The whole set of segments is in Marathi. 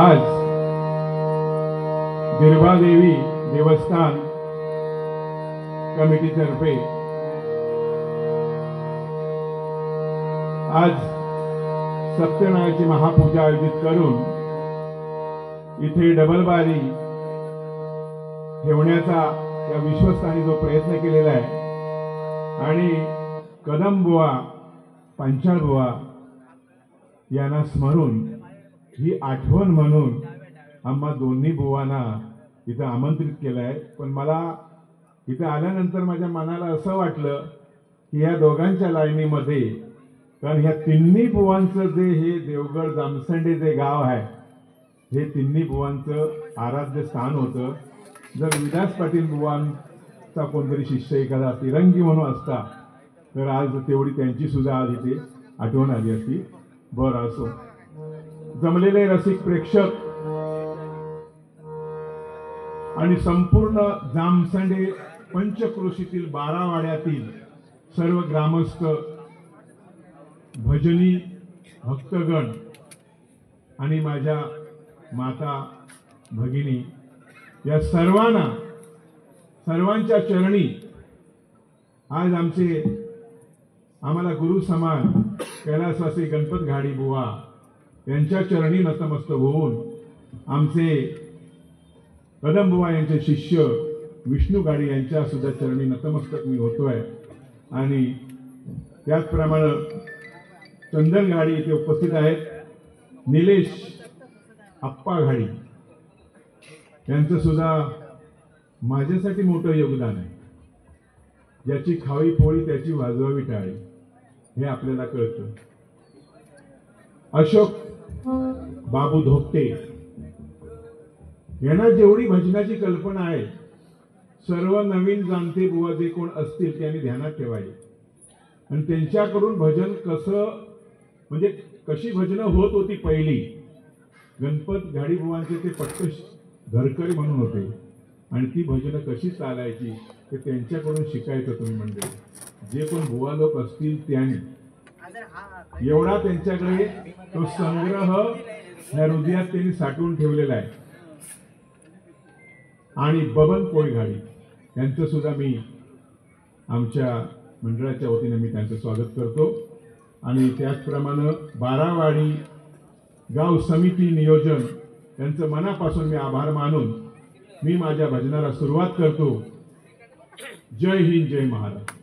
आज देवी देवस्थान कमिटीतर्फे आज सत्यनारायणाची महापूजा आयोजित करून इथे डबलबारी ठेवण्याचा या विश्वस्तांनी जो प्रयत्न केलेला आहे आणि कदमबुवा पंचाळबुवा यांना स्मरून ही आठवण म्हणून आम्हा दोन्ही बुवांना इथं आमंत्रित केलं आहे। पण मला इथं आल्यानंतर माझ्या मनाला असं वाटलं की या दोघांच्या लाईनीमध्ये, कारण ह्या तिन्ही बुवांचं जे हे देवगड जामसंडे जे गाव आहे हे तिन्ही बुवांचं आराध्य स्थान होतं। जर विलास पाटील बुवांचा कोणतरी शिष्य एखादा तिरंगी म्हणून असता तर आज तेवढी त्यांची सुद्धा आज इथे आठवण आली असती। बरं असो, जमलेले रसिक प्रेक्षक आणि संपूर्ण जामसंडे पंचक्रोशीतील 12 वाड्यातील सर्व ग्रामस्थ, भजनी भक्तगण आणि माझ्या माता भगिनी या सर्वांच्या चरणी आज आम्हाला गुरु समान कैलासवासी गणपत घाडी बुवा यांच्या चरणी नतमस्तक होऊन आमचे कदम बुवा यांचे शिष्य विष्णू गाडी यांच्या सुद्धा चरणी नतमस्तक मी होतोय। आणि त्याचप्रमाणे चंदन गाडी इथे उपस्थित आहेत, निलेश अप्पा घाडी यांचं सुद्धा माझ्यासाठी मोठं योगदान आहे। ज्याची खावी पोळी त्याची वाजवावी टाळी हे आपल्याला कळतं। अशोक बाबू धोपटे यांना जेवढी भजनाची कल्पना आहे सर्व नवीन जाणते बुवा जे कोण असतील त्यांनी ध्यानात ठेवायचे आणि त्यांच्याकडून भजन कशी भजनं होत होती पहिली। गणपत घाडी बुवांचे ते पट्ट घरकरी म्हणून होते आणि ती भजनं कशी चालायची ते त्यांच्याकडून शिकायचं। तुम्ही म्हणजे जे कोण बुवा लोक असतील त्यांनी एवढा त्यांच्याकडे तो संग्रह या हृदयात त्यांनी साठवून ठेवलेला आहे। आणि बबन कोळीघाडी यांचं सुद्धा मी आमच्या मंडळाच्या वतीने मी त्यांचं स्वागत करतो। आणि त्याचप्रमाणे 12 वाडी गाव समिती नियोजन यांचं मनापासून मी आभार मानून मी माझ्या भजनाला सुरुवात करतो। जय हिंद, जय महाराष्ट्र।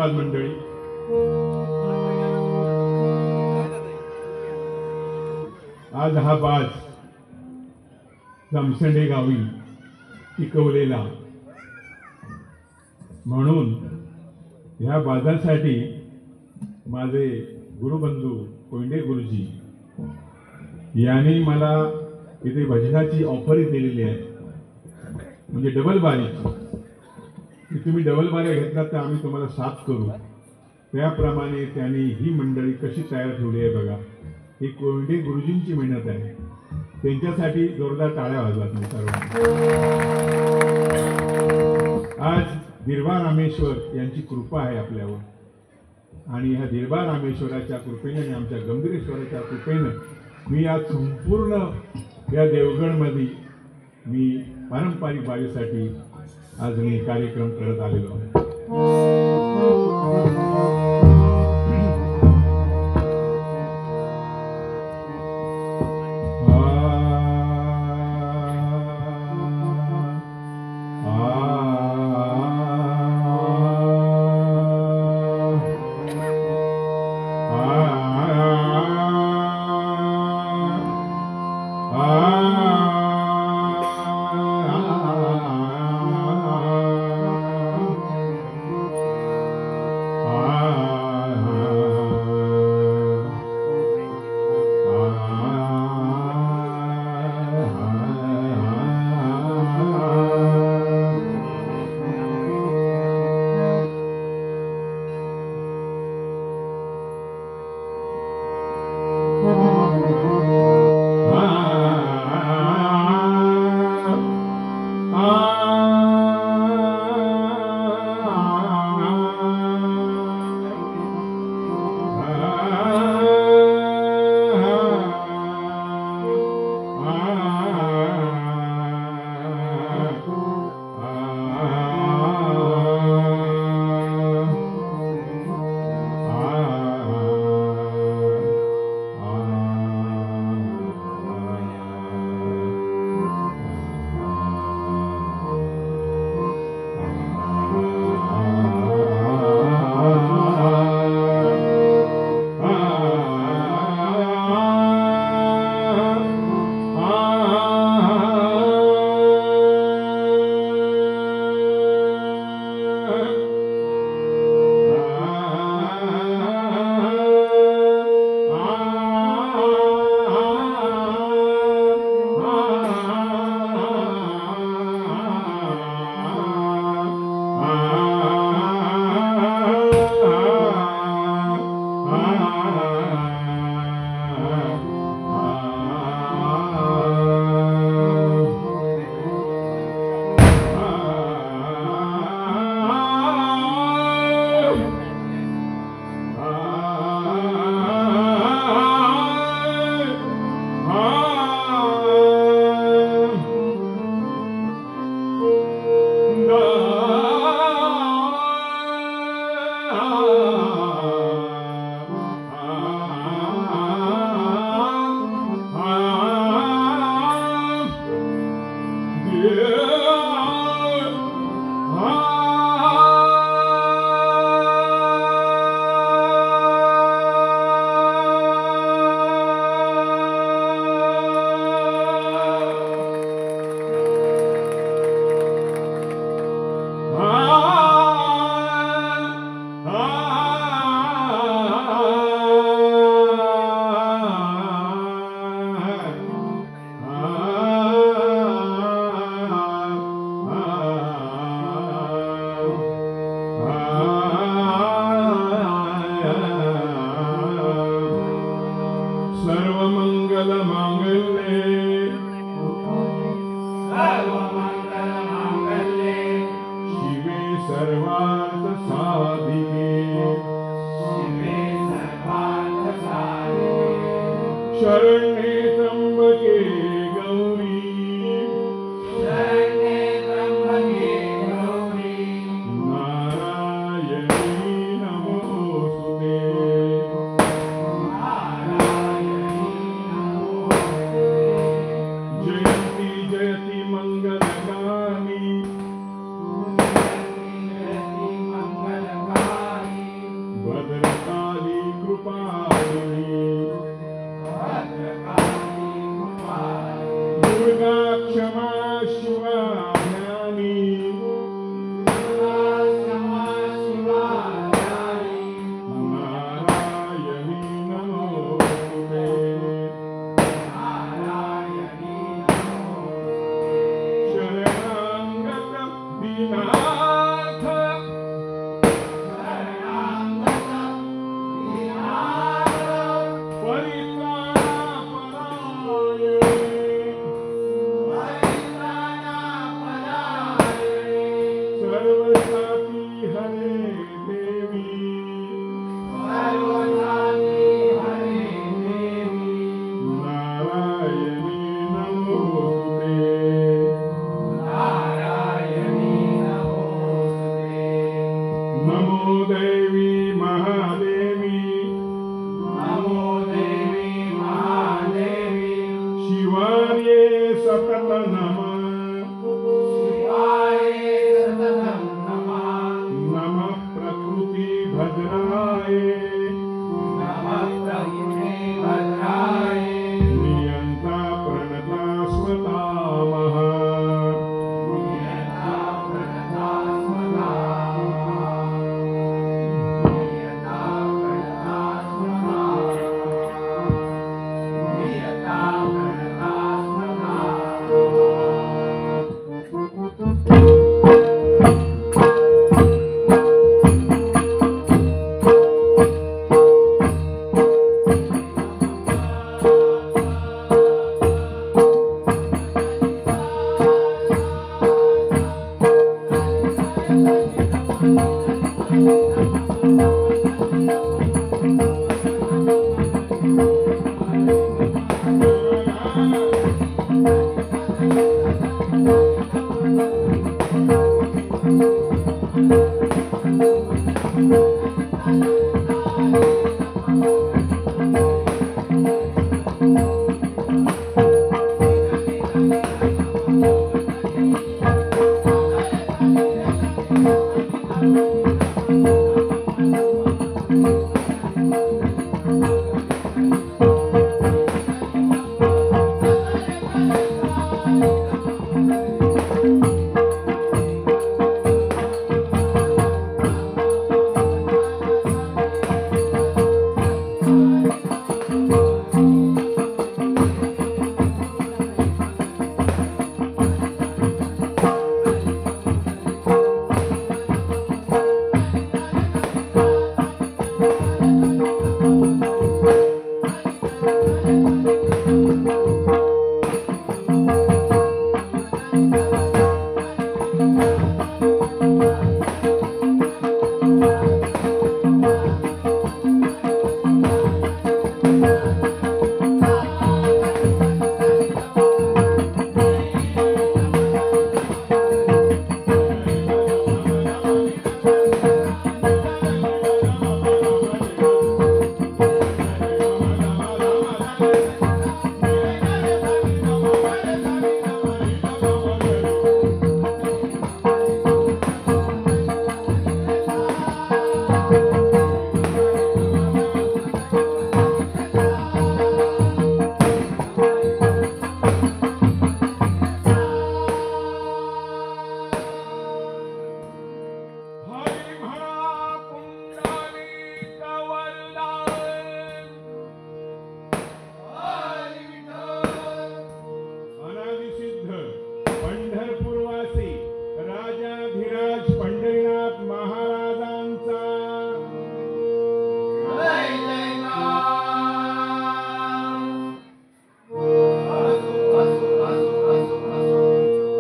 धन्यवाद मंडळी. आज हा बाज जामसंडे गावी पिकवलेला, म्हणून ह्या बाजासाठी माझे गुरुबंधू कोंडे गुरुजी यांनी मला इथे भजनाची ऑफर दिलेली आहे, म्हणजे डबल बारीची. तुम्ही डबल बाऱ्या घेतलात तर आम्ही तुम्हाला साथ करू. त्याप्रमाणे त्यांनी ही मंडळी कशी तयार ठेवली आहे बघा. ही कोंडे गुरुजींची मेहनत आहे. त्यांच्यासाठी जोरदार टाळ्या वाजवा तुम्ही सर्वांनी. आज दिरबा रामेश्वर यांची कृपा आहे आपल्यावर, आणि ह्या दिरबा रामेश्वराच्या कृपेने आणि आमच्या गंभीरेश्वराच्या कृपेने मी आज संपूर्ण या देवगडमध्ये मी पारंपरिक बारीसाठी आज मी कार्यक्रम करत आलेलो आहे. क्षमा शिवा ज्ञानी नारायणी नमोस्तुते शरणागत दीनार्थ सर्वसाती हरे देवी नारायणी नमोस्तुते नमो देवी महादेवी शिवाये सतत नमः नमः प्रकृति भद्राय नियंता प्रणता स्वतामः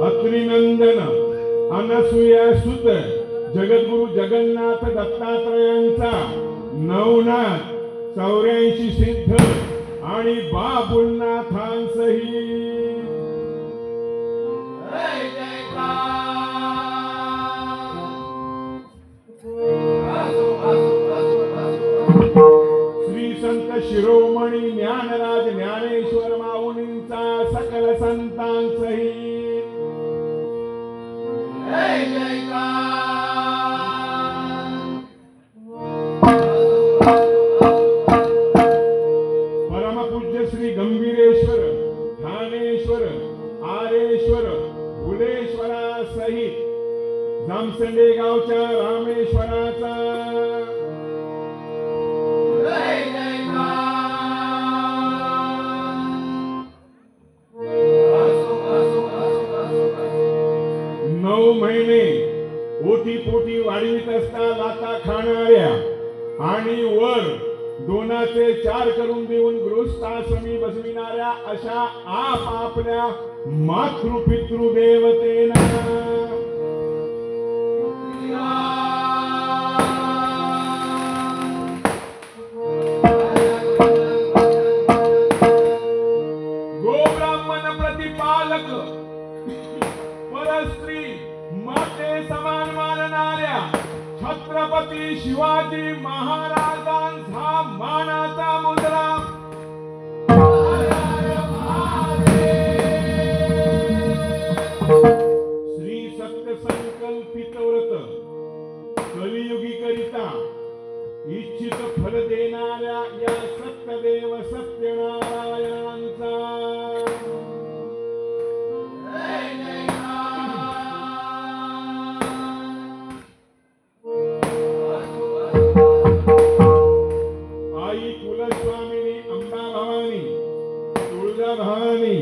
अत्रिनंदन अनसूयासुत जगद्गुरु जगन्नाथ दत्तात्रयांचा नवनाथ 84 सिद्ध आणि बाबुलनाथांसही श्री संत शिरोमणी ज्ञानराज ज्ञानेश्वर माऊलींचा सकल संतांसहित परमपूज्य श्री गंभीरेश्वर ठाणेश्वर आरेश्वर फुलेश्वरासहित जामसंडे गावच्या रामेश्वराचा महिने ओटी पोटी वाढवित असता लाता खाणाऱ्या आणि वर दोनाचे चार करून देऊन गृहस्थाश्रमी बसविणाऱ्या अशा आपल्या मातृपितृ देवतेना गोब्राह्मण प्रतिपालक परस्त्री माते समान मानणाऱ्या छत्रपती शिवाजी महाराजांचा मानाचा मुद्रा श्री सत्य संकल्पित व्रत कलियुगी करिता इच्छित फल देणाऱ्या या सत्यदेव सत्यनारायणांचा भवानी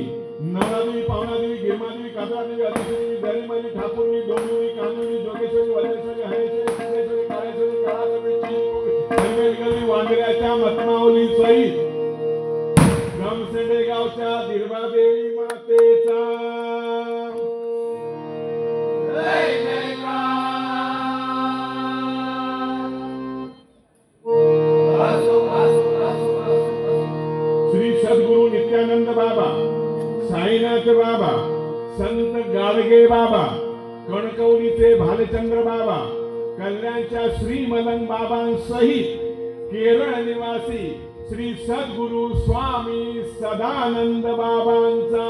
नवदेवी पावनादेवी गिरमादेवी कात्रादेवी आदिदेवी दरिमली ठाकुरनी डोंबिवली कानोली जोगेश्वरी वल्लेश्वरी हरेश्वरी सिद्धेश्वरी काळेश्वरी काळादेवी वांद्र्याच्या मतमावली सहित जामसंडे गावच्या दिरबादेवी मातेचा सद्गुरु नित्यानंद बाबा साईनाथ बाबा संत गाडगे बाबा कणकवलीचे भालचंद्र बाबा कल्याणच्या श्री मदन बाबांसहित केरळ निवासी श्री सद्गुरु स्वामी सदानंद बाबांचा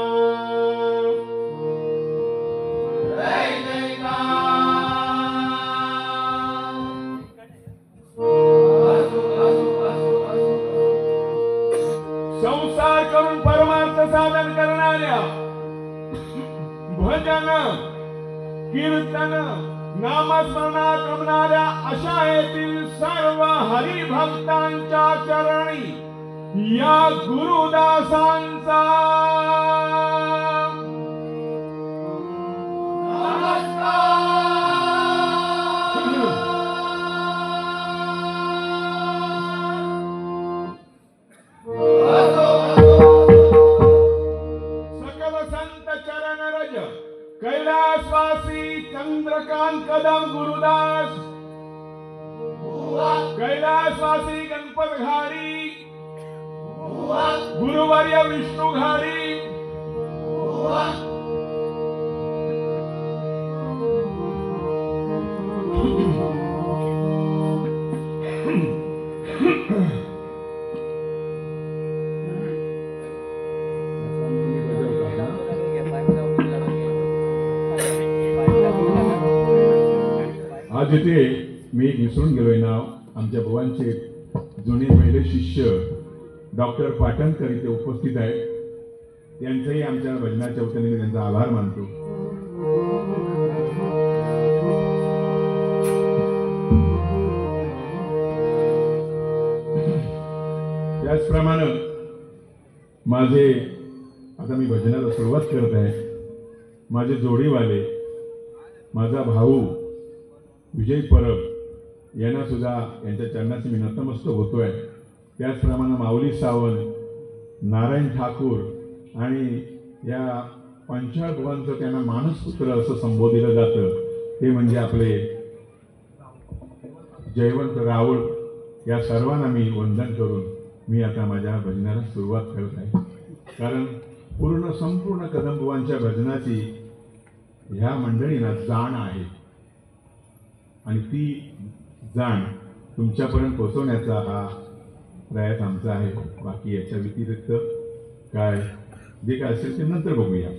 संसार करून परमार्थ साधन करणाऱ्या भजन कीर्तन नामस्मरणात रमणाऱ्या अशा येथील सर्व हरिभक्तांच्या चरणी या गुरुदासांचा कैलासवासी चंद्रकांत कदम गुरुदास कैलासवासी गणपत घारी गुरुवर्य विष्णू घारी आज इथे मी एक विसरून गेलोय नाव आमच्या भुवांचे जुने पहिले शिष्य डॉक्टर पाटणकर इथे उपस्थित आहेत त्यांचंही आमच्या भजनाच्या वतीने त्यांचा आभार मानतो। त्याचप्रमाणे माझे आता मी भजनाला सुरुवात करत आहे माझे जोडीवाले माझा भाऊ विजय परब यांना सुद्धा यांच्या चरणाशी मी नतमस्तक होतोय। त्याचप्रमाणे माऊली सावंत नारायण ठाकूर आणि या पंचाळ बुवांचं त्यांना मानसपुत्र असं संबोधिलं जातं ते म्हणजे आपले जयवंत राऊळ या सर्वांना मी वंदन करून मी आता माझ्या भजनाला सुरुवात करत आहे। कारण संपूर्ण कदमबुवांच्या भजनाची ह्या मंडळींना जाण आहे आणि ती जाण तुमच्यापर्यंत पोहोचवण्याचा हा प्रयत्न आमचा आहे। बाकी याच्या व्यतिरिक्त काय जे काय असेल ते नंतर बघूया।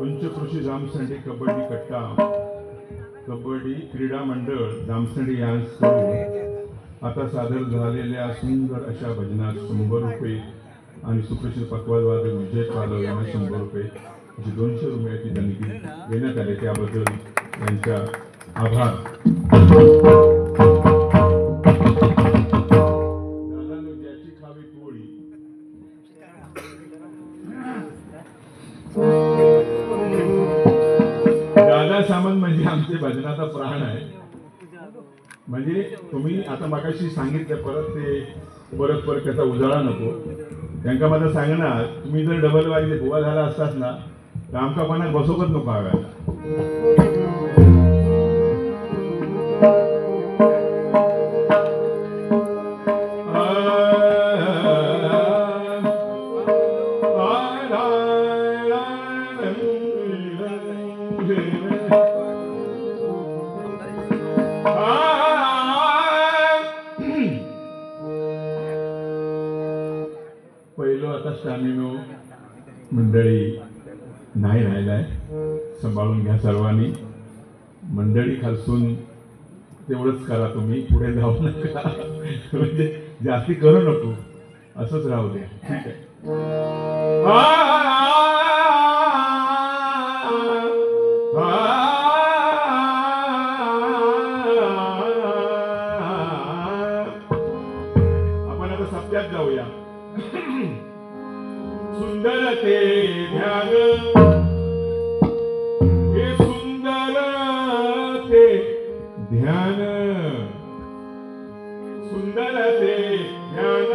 पंचकृषी जामसंडी कबड्डी कट्टा कबड्डी क्रीडा मंडळ जामसंडी यांकडून आता सादर झालेल्या सुंदर अशा भजनात 100 रुपये आणि सुप्रसिद्ध पक्वादवादक विजय पालव यांना 100 रुपये अशी 200 रुपयाची देणगी देण्यात आली. त्याबद्दल त्यांच्या आभार. दादांनी ज्याची खावी पोळी दादा सामंत म्हणजे आमचे भजनाचा प्राण आहे. म्हणजे तुम्ही आता मगाशी सांगितलं परत त्याचा उजाळा नको. त्यांना मला सांगणार तुम्ही जर डबल वाजले बुवा झाला असतात ना तर आमका कोणाक बसवत नको हव्या. पहिलं आता स्टॅमिनो मंडळी नाही राहिलाय. सांभाळून घ्या सर्वांनी. मंडळी खालसून तेवढंच करा, तुम्ही पुढे जाऊ नका. म्हणजे जास्ती करू नको, असंच राहू द्या. ठीक आहे. आपण आता सप्त्यात जाऊया. सुंदर ते ध्यान, हे सुंदर ते ध्यान, सुंदर ते ध्यान.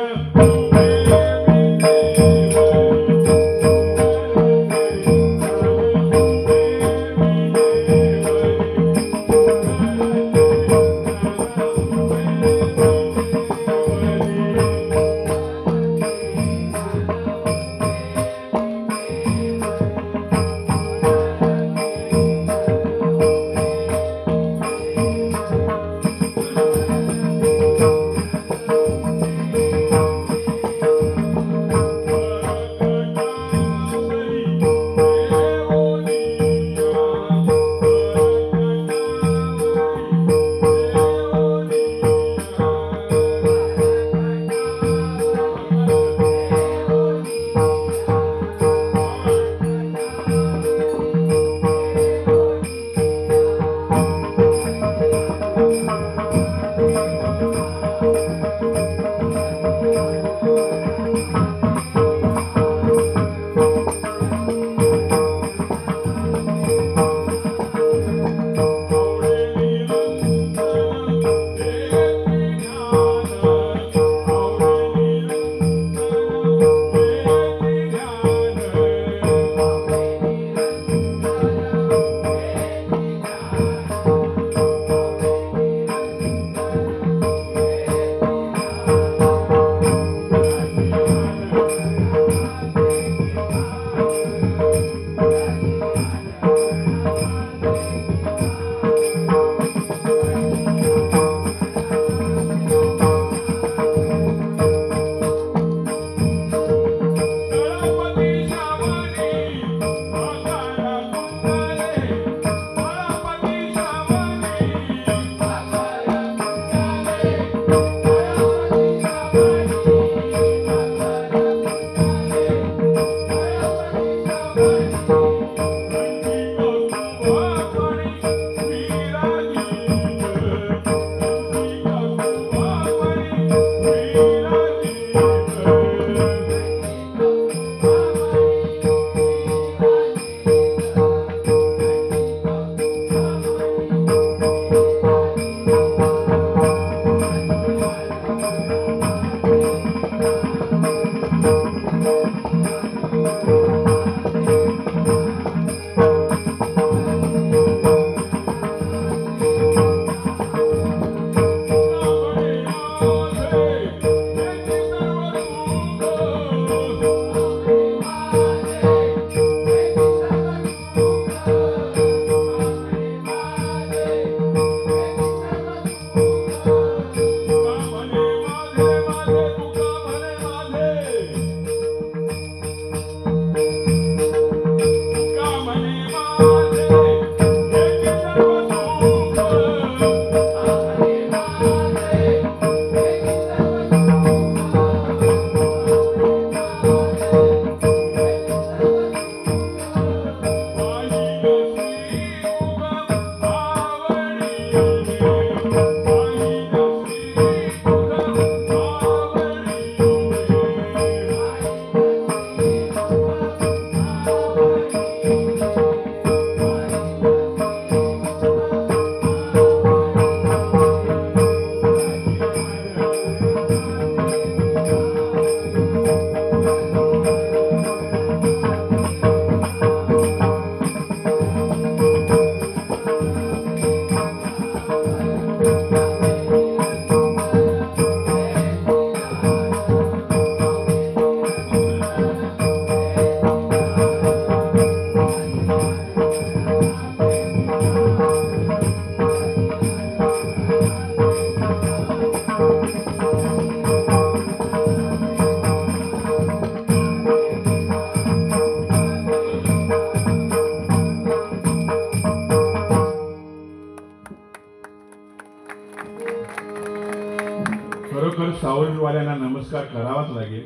खरोखर साऊंडवाल्यांना नमस्कार करावाच लागेल.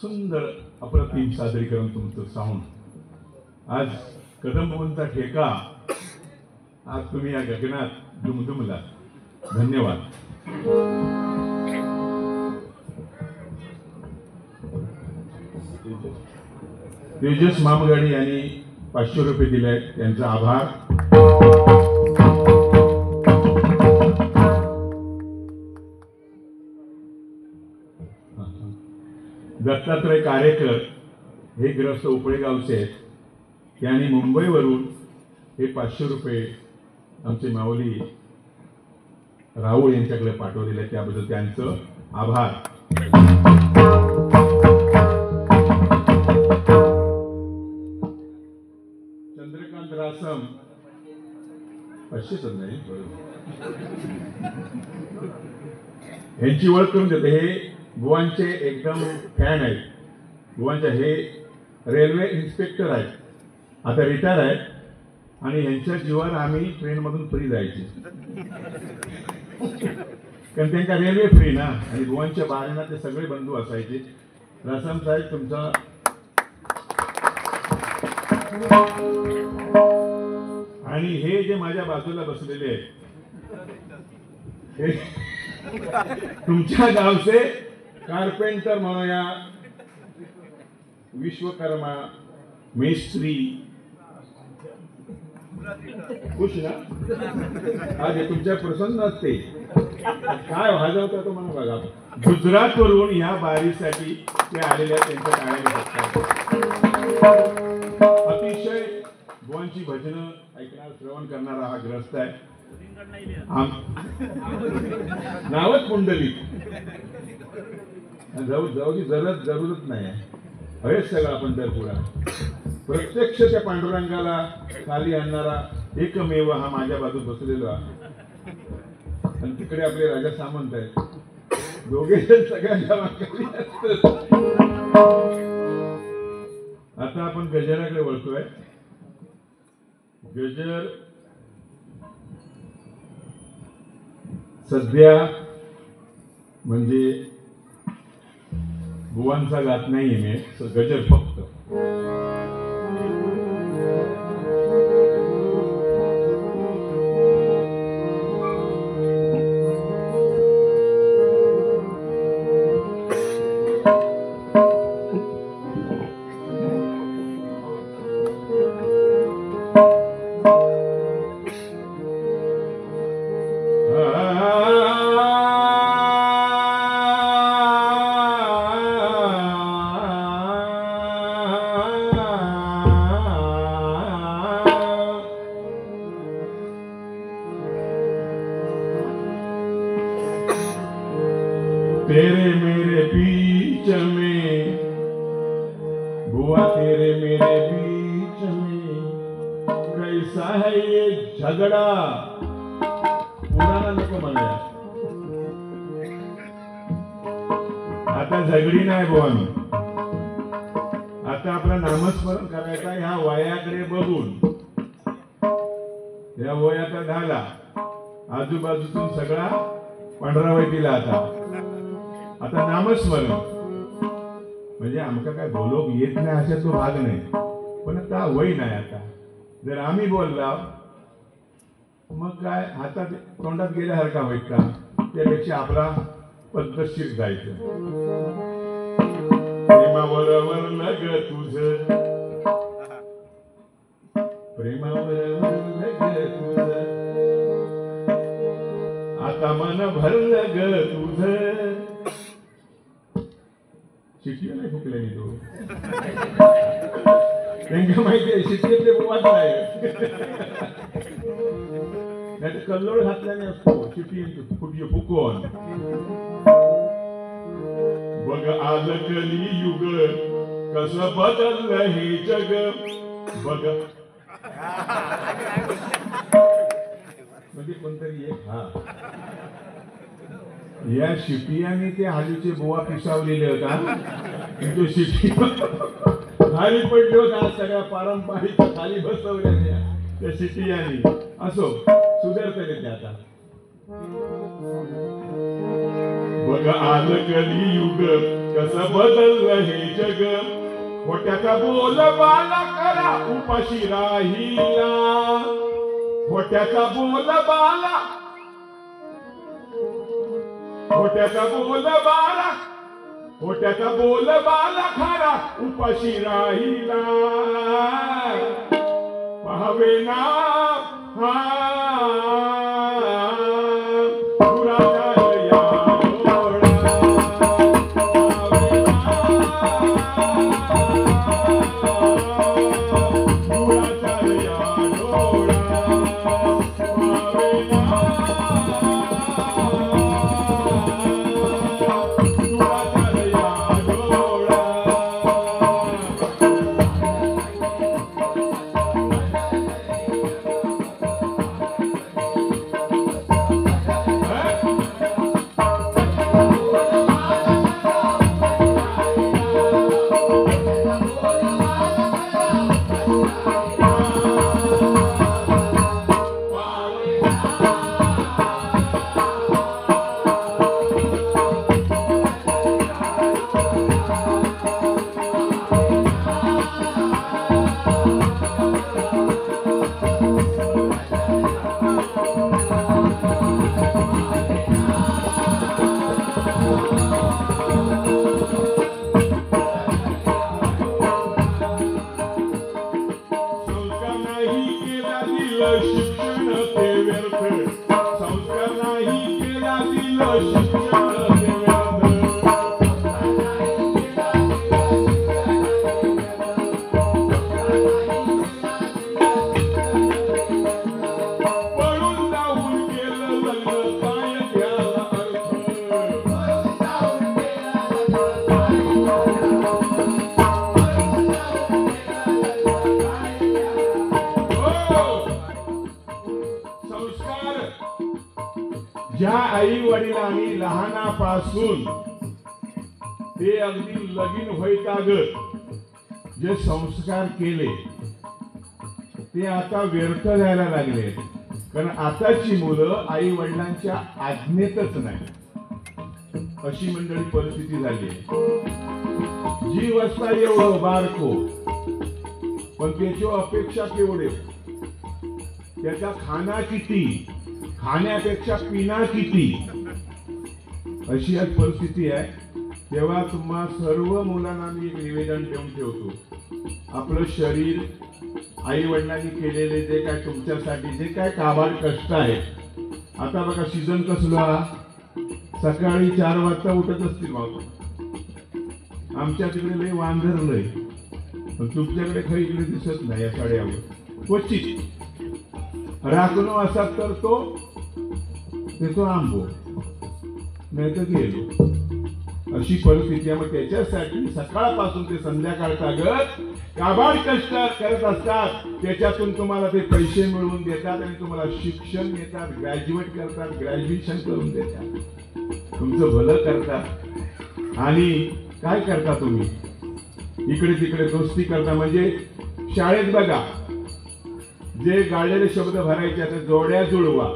सुंदर अप्रतिम सादरीकरण तुमचं साऊंड. आज कदमबुवांचा ठेका आज तुम्ही या गगनात दुमदुमला. धन्यवाद. तेजस मामगाडी यांनी 500 रुपये दिले आहेत, त्यांचा आभार. दत्तात्रय कारेकर हे ग्रस्त उपळेगावचे आहेत. त्यांनी मुंबईवरून हे 500 रुपये आमचे माऊली राहुल यांच्याकडे पाठवलेले आहेत, त्याबद्दल त्यांचं आभार. चंद्रकांत रासम 500 तर नाही, यांची ओळख करून देते. हे बुवांचे एकदम फॅन आहेत. बुवांचे हे रेल्वे इन्स्पेक्टर आहेत, आता रिटायर आहेत. आणि यांच्या जीवावर आम्ही ट्रेनमधून फ्री जायचे, कारण त्यांच्या रेल्वे फ्री ना. आणि बुवांच्या बारेना ते सगळे बंधू असायचे. रासम साहेब तुमचा आणि हे जे माझ्या बाजूला बसलेले आहेत हे तुमच्या गावचे कार्पेंटर म्हणूया, विश्वकर्मा, मेस्त्री, खुश ना. आज तुमच्या प्रसन्न असते काय वाजवता तो म्हणून बघा. गुजरात वरून या बारीसाठी ते आलेल्या त्यांच्या टाळ्या. अतिशय बुवांची भजनं ऐकणार, श्रवण करणारा हा ग्रस्त आहे. नावच पुंडलिक. जाऊची जरूरच नाही. हेच सगळा पंढरपुरा. प्रत्यक्ष त्या पांडुरंगाला खाली आणणारा एकमेव हा माझ्या बाजूत बसलेला. आणि तिकडे आपले राजा सामंत आहेत. दोघे सगळ्यांच्या मागे असतात. आता आपण गजराकडे वळतोय. गजर सध्या म्हणजे बुवांचा गात नाहीये मी, गजर फक्त. तेरे मेरे बीच में बुआ, तेरे मेरे बीच में कैसा है ये झगड़ा. पुराणा नको म्हणूया, आता झगडी नाही बुवा. आता आपलं नामस्मरण करायचं ह्या वयाकडे बघून. या वयाचा झाला आजूबाजूतून सगळा पांढरा वय दिला. आता नामस्मरण म्हणजे आमका काय बोलोक येत नाही असा तो भाग नाही, पण आता वय नाही. आता जर आम्ही बोलला मग काय हातात तोंडात गेल्यासारखा होईल का. त्यापेक्षा आपला पद्धतशीर जायचं. प्रेमावर वरलं ग तुझं, प्रेमावर वरलं ग तुझं, आता मन भरलं ग तुझं. शिटी नाही फुकले मी तो. त्यांना माहिती आहे शिटीतले बुवाच नाही. नाही कल्लोळ घातल्याने असतो शिटी फुटी फुकवून. बघ आलं कली युग कसं बदललं हे जग. बघ म्हणजे कोणतरी एक हा या शिटियाने ते हालीचे बुवा पिसावलेले होता. तो शिटी खाली पडले होता. सगळ्या पारंपरिक खाली बसवल्या त्या शिटियाने. असो सुधारता येते आता. मग आलं कलियुग कसं बदललं हे जग खोट्याचा बोलबाला करा उपाशी राहिला खोट्याचा बोलबाला खरा उपाशी राहिला पाहावे ना शिक्षण ते व्यर्थ संस्कार नाही केला दिलं शिक्षण ते व्यर्थ पळून जाऊन केलं लग्न काय त्याला अर्थ ज्या आई वडिलांनी लहानापासून ते अगदी लगीन होईतागत जे संस्कार केले ते आता व्यर्थ जायला लागले कारण आताची मुलं आई वडिलांच्या आज्ञेतच नाही अशी मंडळी परिस्थिती झाली आहे जी वस्ता एवढं बारको पण त्याची अपेक्षा केवढे त्याचा खाना किती खाण्यापेक्षा पिना किती अशी आज परिस्थिती आहे तेव्हा तुम्हा सर्व मुलांना मी एक निवेदन देऊन ठेवतो आपलं शरीर आई वडिलांनी केलेले जे काय तुमच्यासाठी जे काय काबाड कष्ट आहे आता बघा सीझन कसला सकाळी 4 वाजता उठत असतील बाबा आमच्या तिकडे लय वांधरलंय पण तुमच्याकडे खरी इकडे दिसत नाही या साड्यावर क्वचित राखणो असा तर तो आंबो नाही तर गेलो अशी परिस्थिती आहे मग त्याच्यासाठी सकाळपासून ते संध्याकाळतागत काबाड कष्ट करत असतात त्याच्यातून तुम्हाला ते पैसे मिळवून देतात आणि तुम्हाला शिक्षण देतात ग्रॅज्युएट करतात ग्रॅज्युएशन करून देतात तुमचं भलं करतात आणि काय करता तुम्ही इकडे तिकडे दोस्ती करता म्हणजे शाळेत बघा जे गाळलेले शब्द भरायचे आता जोड्या जुळवा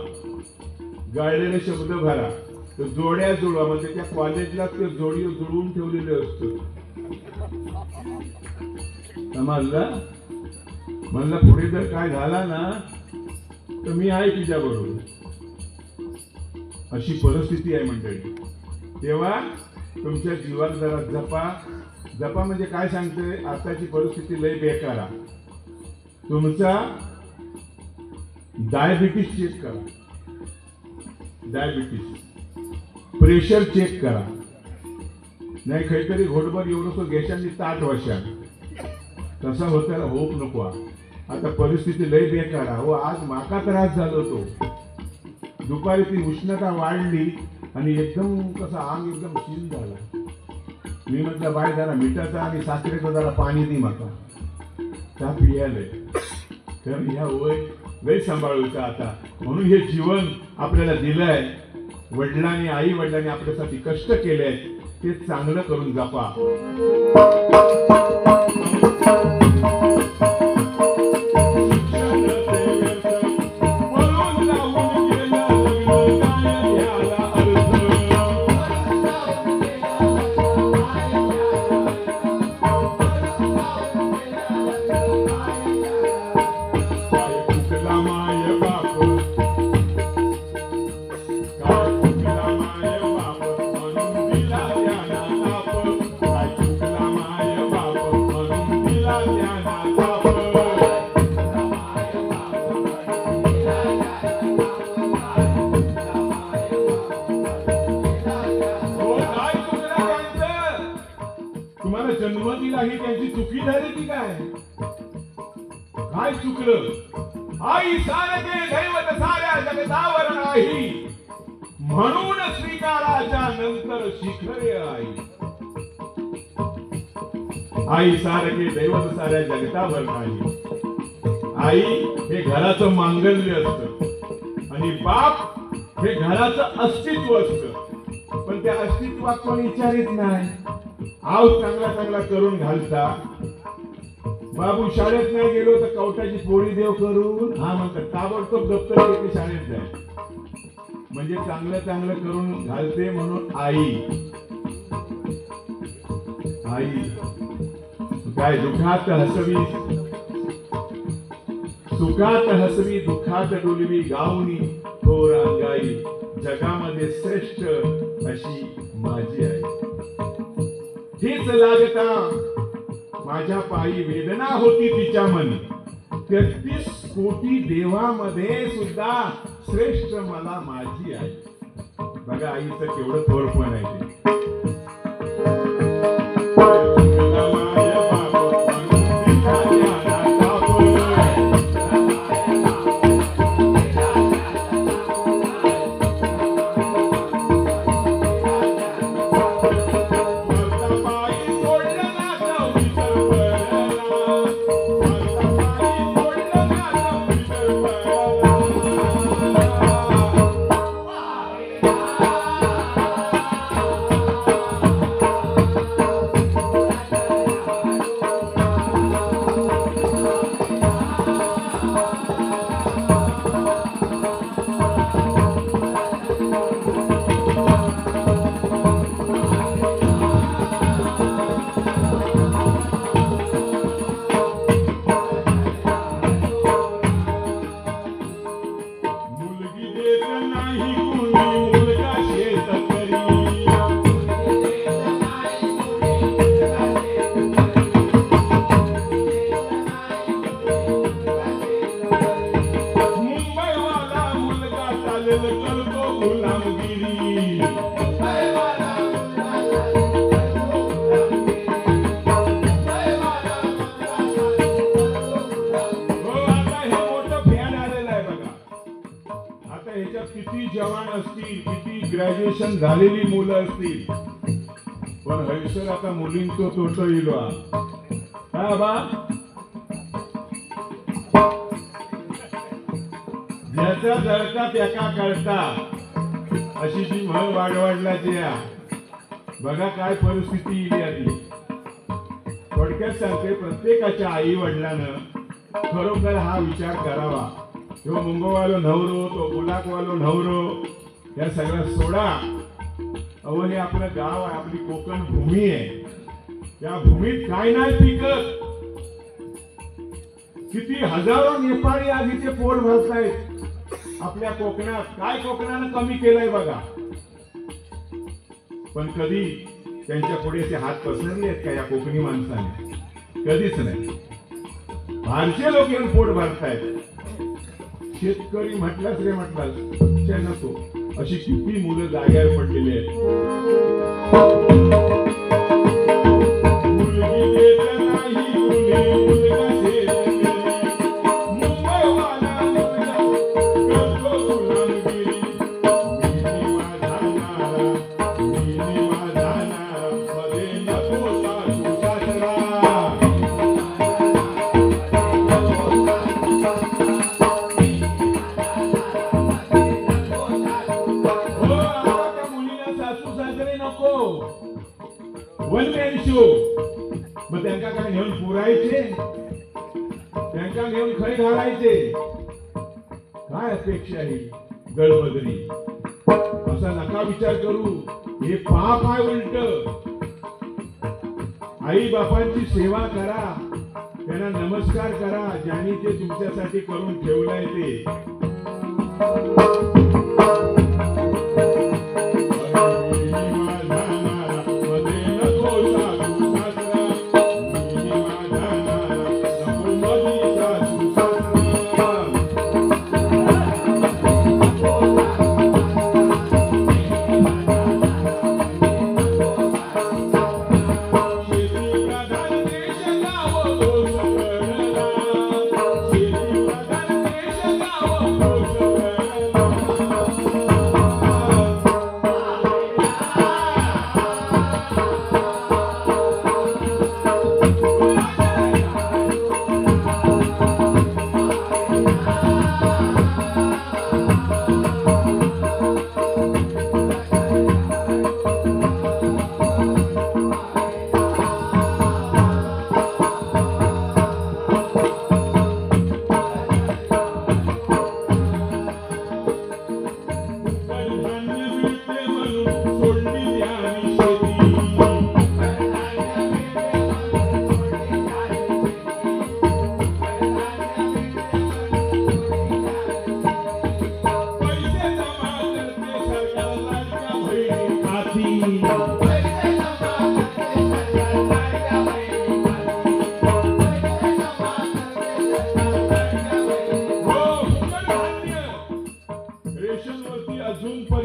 गाळलेले शब्द भरा तर जोड्या जुळवा म्हणजे त्या कॉलेजला ते जोडी जुळवून ठेवलेले असतो समजलं म्हणलं पुढे जर काय झाला ना तर मी आहे तुझ्या बरोबर अशी परिस्थिती आहे मंडळी तेव्हा तुमच्या जीवात जरा जपा म्हणजे काय सांगते आताची परिस्थिती लय बेकार आहे तुमचा डायबिटीज चेक करा डायबिटीज प्रेशर चेक करा नाही काहीतरी घोटभर एवढं गॅशांनी ताट वाशा तसा होताना होप नको आता परिस्थिती लय बेकार हो आज माका त्रास झालो तो दुपारी ती उष्णता वाढली आणि एकदम कसा अंग एकदम शील झाला मी म्हटलं बाय जरा मिठाचा आणि साखरेचं जरा पाणी दे माका त्या पियालंय तर ह्या वय लय सांभाळूचा आता म्हणून हे जीवन आपल्याला दिलंय वडिलांनी आई वडिलांनी आपल्यासाठी कष्ट केले ते चांगलं करून जपा जन्म दिला ही त्यांची चुकी झाली की काय? काय चुकलं? आई सारखे दैवत साऱ्या जगतावर नाही, म्हणून स्वीकाराच्या नंतर शिखरे आई. आई सारखे दैवत साऱ्या जगतावर नाही. आई हे घराचं मांगल्य असतं आणि बाप हे घराचं अस्तित्व असतं. पण त्या अस्तित्वात कोणी विचारित नाही. आव चांगला चांगला करून घालता. बाबू शाळेत नाही गेलो तर कवटाची पोळी देव करून हा म्हणतात, ताबडतोब दप्तर घेते शाळेत जाय. म्हणजे चांगलं चांगलं करून घालते म्हणून आई. आई काय दुःखात हसवी, सुखात हसवी, दुःखात डुलवी, गाऊनी थोर अंगाई, जगामध्ये श्रेष्ठ अशी माझी आई. हीच लागता माझ्या पायी वेदना होती तिच्या मनी. 33 कोटी देवामध्ये सुद्धा श्रेष्ठ मला माझी आई. बघा आईचं केवढं थोरपण आहे ते. किती जवान असतील, किती ग्रॅज्युएशन झालेली मुलं असतील, पण हैसर आता मुलींचं तोट येईल. हा बा ज्याचा जळका त्याका कळता अशी जी म्हण वाढवाडलाची बघा काय परिस्थिती येईल आधी. थोडक्यात सांगते, प्रत्येकाच्या आई वडिलांना खरोखर हा विचार करावा. तो मुंबईवालो नवरो, तो बुलाकवालो नवरो, या सगळ्या सोडा. अहो हे आपलं गाव आहे, आपली कोकण भूमी आहे. त्या भूमीत काय नाही पिकत. किती हजारो नेपाळी आज इथे पोट भरतायत आपल्या कोकणात. काय कोकणानं कमी केलंय बघा. पण कधी त्यांच्या पुढे ते हात पसरले आहेत का या कोकणी माणसाने? कधीच नाही. भारतीय लोक येऊन पोट भरतायत. शेतकरी म्हटलाच रे म्हटलाच नको, अशी किती मुलं जाग्यावर पडलेली आहेत. मग त्यांना काय घेऊन पुरायचे, त्यांना घेऊन खरे घालायचे. काय अपेक्षा आहे गळबदरी? असा नका विचार करू. हे पाप आहे उलट. आई बापांची सेवा करा, त्यांना नमस्कार करा, ज्यांनी ते तुमच्यासाठी करून ठेवलंय ते.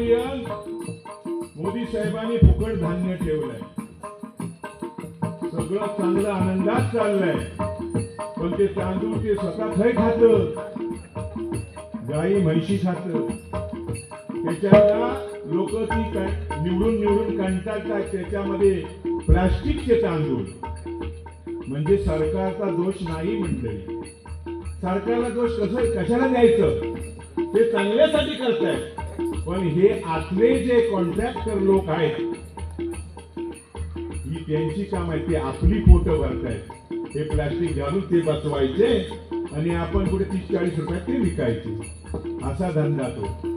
आजपर्यंत मोदी साहेबांनी फुकट धान्य ठेवलंय, सगळं चांगलं आनंदात चाललंय, पण ते तांदूळ ते स्वतः खय खात, गाई म्हैशी खात, त्याच्याला लोक ती निवडून निवडून कंटाळतात. त्याच्यामध्ये प्लास्टिकचे तांदूळ, म्हणजे सरकारचा दोष नाही मंडळी. सरकारला दोष कशाला द्यायचं, ते चांगल्यासाठी करतायत. पण हे आतले जे कॉन्ट्रॅक्टर लोक आहेत, ही त्यांची काम आहे, ते आपली पोटं भरतायत. हे प्लास्टिक घालून ते बसवायचे आणि आपण पुढे 30-40 रुपयात ते विकायचे, असा धंदा तो.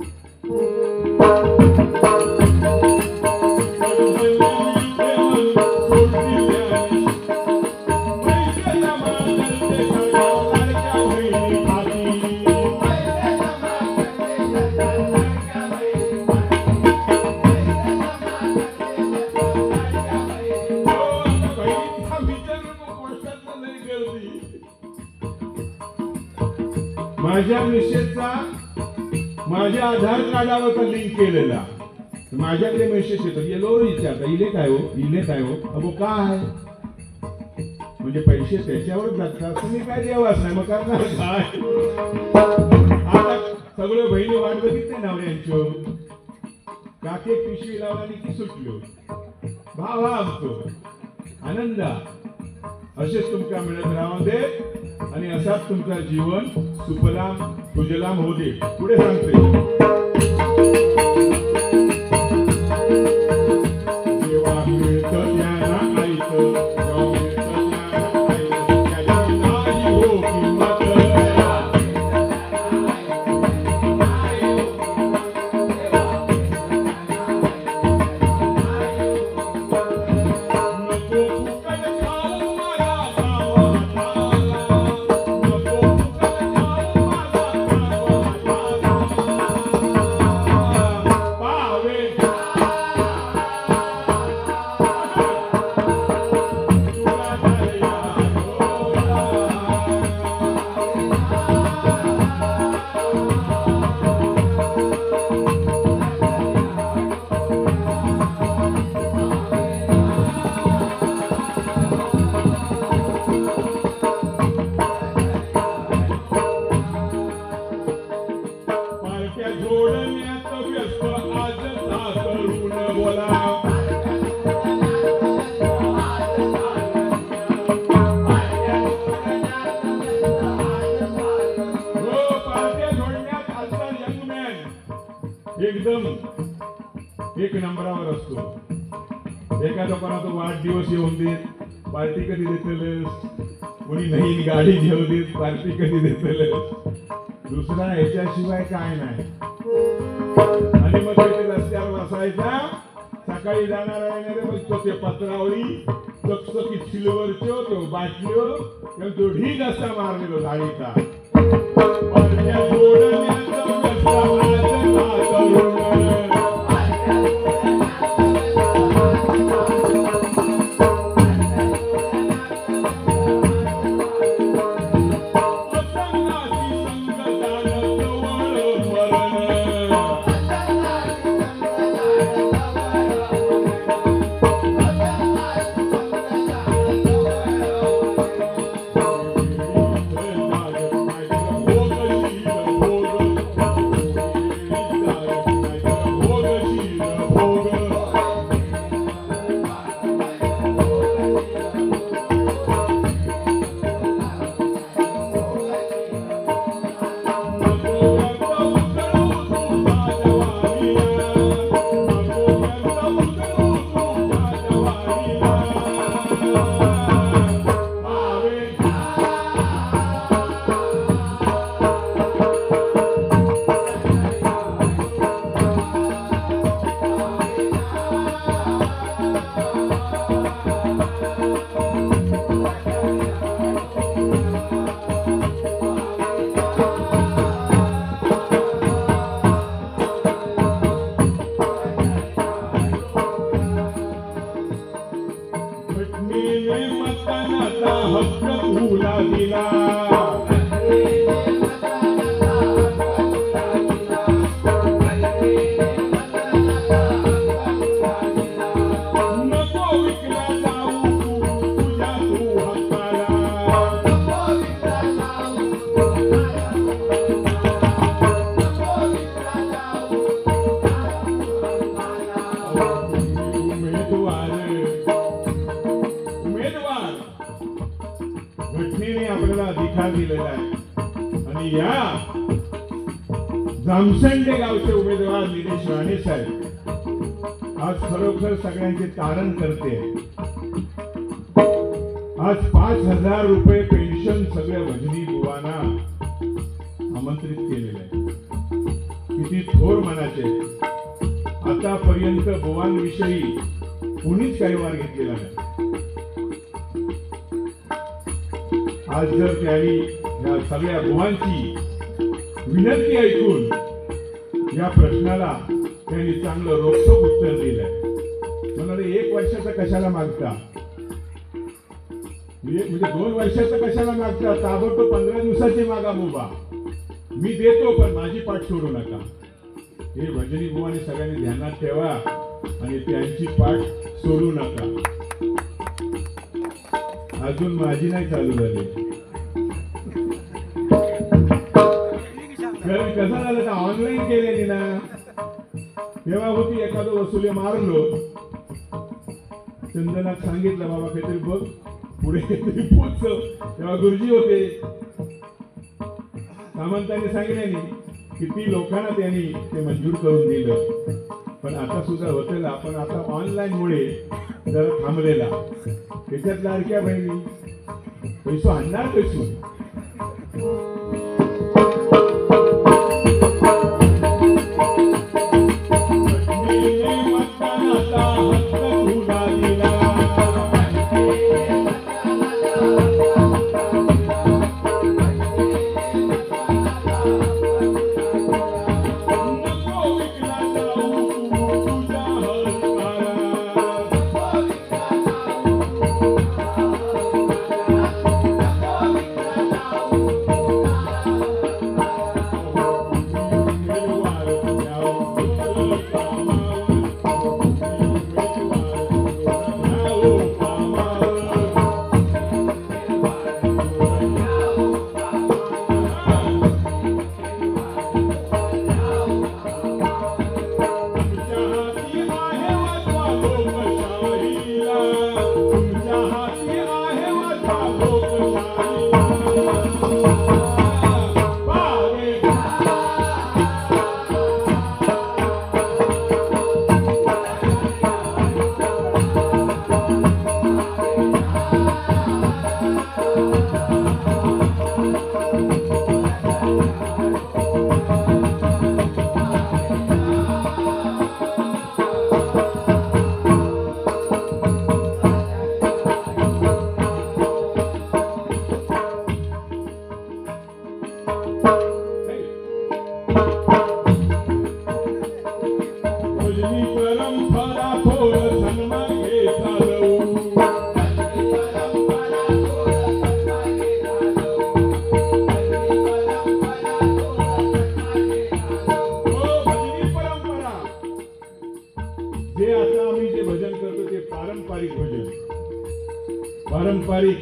माझ्या मेसेजचा माझ्या आधार कार्डावर लिंक केलेला, माझ्याकडे मेसेज येतो, येलो विचारता इले काय हो, इले काय हो, अगो काय म्हणजे पैसे त्याच्यावर जातात, तुम्ही काय देवाच नाही मग करणार काय. आता सगळं बहिणी वाट बघितले नवऱ्यांची, काके पिशवी लावली की सुटलो, भाव आमचो आनंद असेच तुमका मिळत राहू दे आणि असाच तुमचा जीवन सुफलाम सुजलाम होऊ दे. पुढे सांगते, जेव्हा मिळतं त्यांना ऐकतं, जेव्हा मिळतं त्यांना ऐकतं, त्याची नाही हो किंमत. एकदम एक नंबरावर असतो. एका दुकानात वाढदिवस येऊन देत, पार्टी कधी देतेल, कोणी नवीन गाडी घेऊन देत, पार्टी कधी देतेल, दुसरा ह्याच्याशिवाय काय नाही. आणि मग ते रस्त्यावर बसायचा, सकाळी जाणार येणारे बघतो ते पत्रावळी चकचकीत सिल्वरचो तो बाटल्यो तो ढीग असा मारलेलो गाडीचा. पुढाकार दिलेला आहे आणि या जामसंडे गावचे उमेदवार निलेश राणे साहेब आज खरोखर सगळ्यांचे तारण करते. आज 5,000 रुपये पेन्शन सगळ्या भजनी बुवांना आमंत्रित केलेलं आहे. किती थोर मनाचे. आतापर्यंत बुवांविषयी कोणीच काही वार घेतलेला नाही. आज जर त्यांनी या सगळ्या बुवांची विनंती ऐकून या प्रश्नाला त्यांनी चांगलं रोखठोक उत्तर दिलंय. म्हणाले 1 वर्षाचा कशाला मागता, म्हणजे 2 वर्षाचं कशाला मागता, ताबडतोब 15 दिवसाची मागा मुबा, मी देतो पण माझी पाठ सोडू नका. हे भजनी बुवाने सगळ्यांनी ध्यानात ठेवा आणि त्यांची पाठ सोडू नका. अजून माझी नाही चालू झाली. कसं झालं तर ऑनलाईन केलेली ना, तेव्हा होती एखादं वसुली मारलो, चंदनात सांगितलं बाबा काहीतरी बघ पुढे काहीतरी पोच. तेव्हा गुरुजी होते, सामंतांनी सांगितलं किती लोकांना त्यांनी ते मंजूर करून दिलं. पण आता सुद्धा होतेल आपण आता ऑनलाईन मुळे जरा थांबलेला. त्याच्यात लाडक्या बहिणी पैसो आणणार पैसून पारंपरिक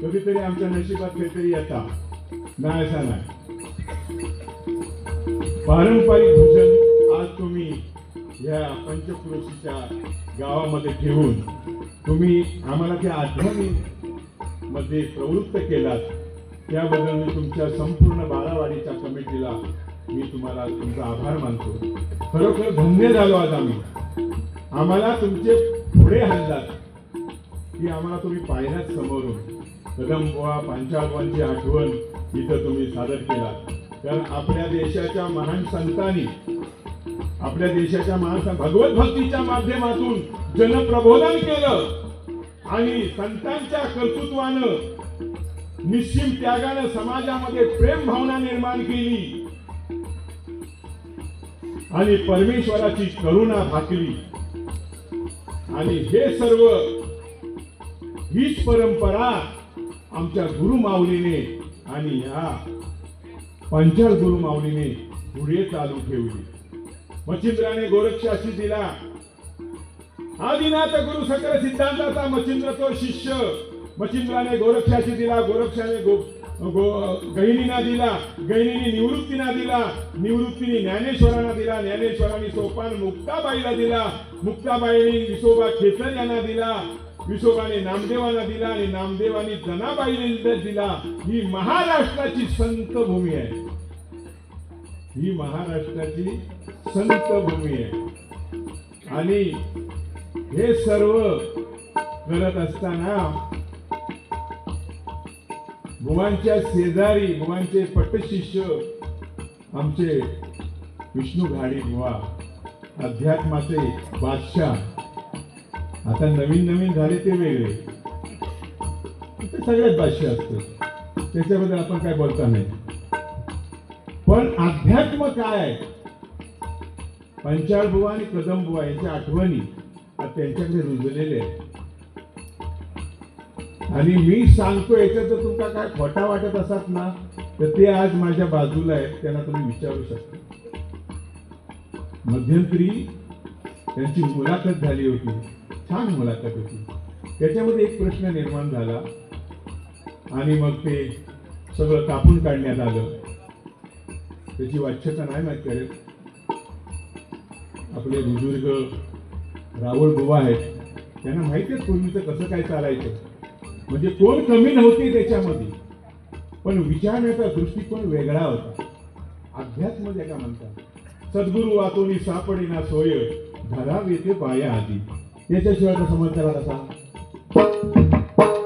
कधीतरी आमच्या नशिबात काहीतरी येतात नाही असा नाही. पारंपरिक भजन आज तुम्ही या पंचक्रोशीच्या गावामध्ये ठेवून तुम्ही आम्हाला त्या आठवणीमध्ये प्रवृत्त केलात. त्याबद्दल मी तुमच्या संपूर्ण बारावाडीच्या कमिटीला मी तुम्हाला तुमचा आभार मानतो. खरोखर धन्य झालो आज आम्ही. आम्हाला तुमचे पुढे हल्लात की आम्हाला तुम्ही पाहिल्यात समोरून. कदमबुवा पांचाळवांची आठवण इथं तुम्ही सादर केलात. कारण आपल्या देशाच्या महान संतांनी आपल्या देशाच्या महान भगवत भक्तीच्या माध्यमातून जनप्रबोधन केलं आणि संतांच्या कर्तृत्वानं निश्चिम त्यागानं समाजामध्ये प्रेम भावना निर्माण केली आणि परमेश्वराची करुणा भाकली. आणि हे सर्व हीच परंपरा आमच्या गुरु माऊलीने आणि या पंचाल गुरु माऊलीने पुढे चालू ठेवली. मच्छिंद्राने गोरक्षाशी दिला. आदिनाथ गुरु सकल सिद्धांताचा मच्छिंद्र तो शिष्य. मच्छिंद्राने गोरक्षाशी दिला, गोरक्षाने गहिनीना दिला, गहिनीने निवृत्तीना दिला, निवृत्तीने ज्ञानेश्वरांना दिला, ज्ञानेश्वरांनी सोपान मुक्ताबाईला दिला, मुक्ताबाईने विसोबा खेचर यांना दिला विसोबाने नामदेवाला दिला आणि नामदेवाने जनाबाईला दिला. ही महाराष्ट्राची संत भूमी आहे. ही महाराष्ट्राची संत भूमी आहे. आणि हे सर्व करत असताना बुवांच्या शेजारी बुवांचे पट्टशिष्य आमचे विष्णू घाडी बुवा, अध्यात्माचे बादशाह. आता नवीन नवीन झाले ते वेगळे, ते सगळ्यात बादशाह असतात, त्याच्याबद्दल आपण काय बोलता नाही. पण अध्यात्म काय, पंचाळ बुवा आणि कदम बुवा यांच्या आठवणी त्यांच्याकडे रुजलेले आहेत. आणि मी सांगतो याच्यात जर तुमचा काय खोटा वाटत असत ना, तर ते आज माझ्या बाजूला आहेत, त्यांना तुम्ही विचारू शकता. मध्यंतरी त्यांची मुलाखत झाली होती, छान मुलाखत होती. त्याच्यामध्ये एक प्रश्न निर्माण झाला आणि मग ते सगळं कापून काढण्यात आलं. त्याची वाच्यता नाही माहीत करेल. आपले बुजुर्ग रावळ बुवा आहेत, त्यांना माहिती आहे पूर्वीचं कसं काय चालायचं. म्हणजे कोण कमी नव्हती त्याच्यामध्ये, पण विचारण्याचा दृष्टिकोन वेगळा होता. अध्यात्म ज्याला म्हणतात. सद्गुरु वातोनी सापडेना सोय, धरावे ते पाया आधी. याच्याशिवाय तर समज त्याला कसा.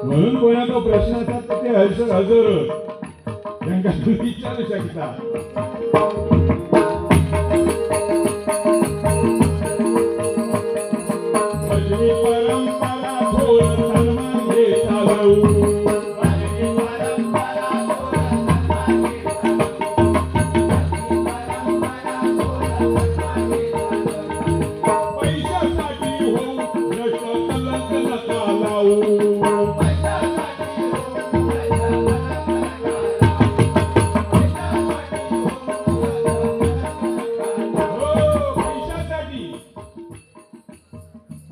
म्हणून कोणाचा प्रश्न असतात तर ते हजर त्यांना विचारू शकता. परंपरा थोर सन्मान घेत आलो.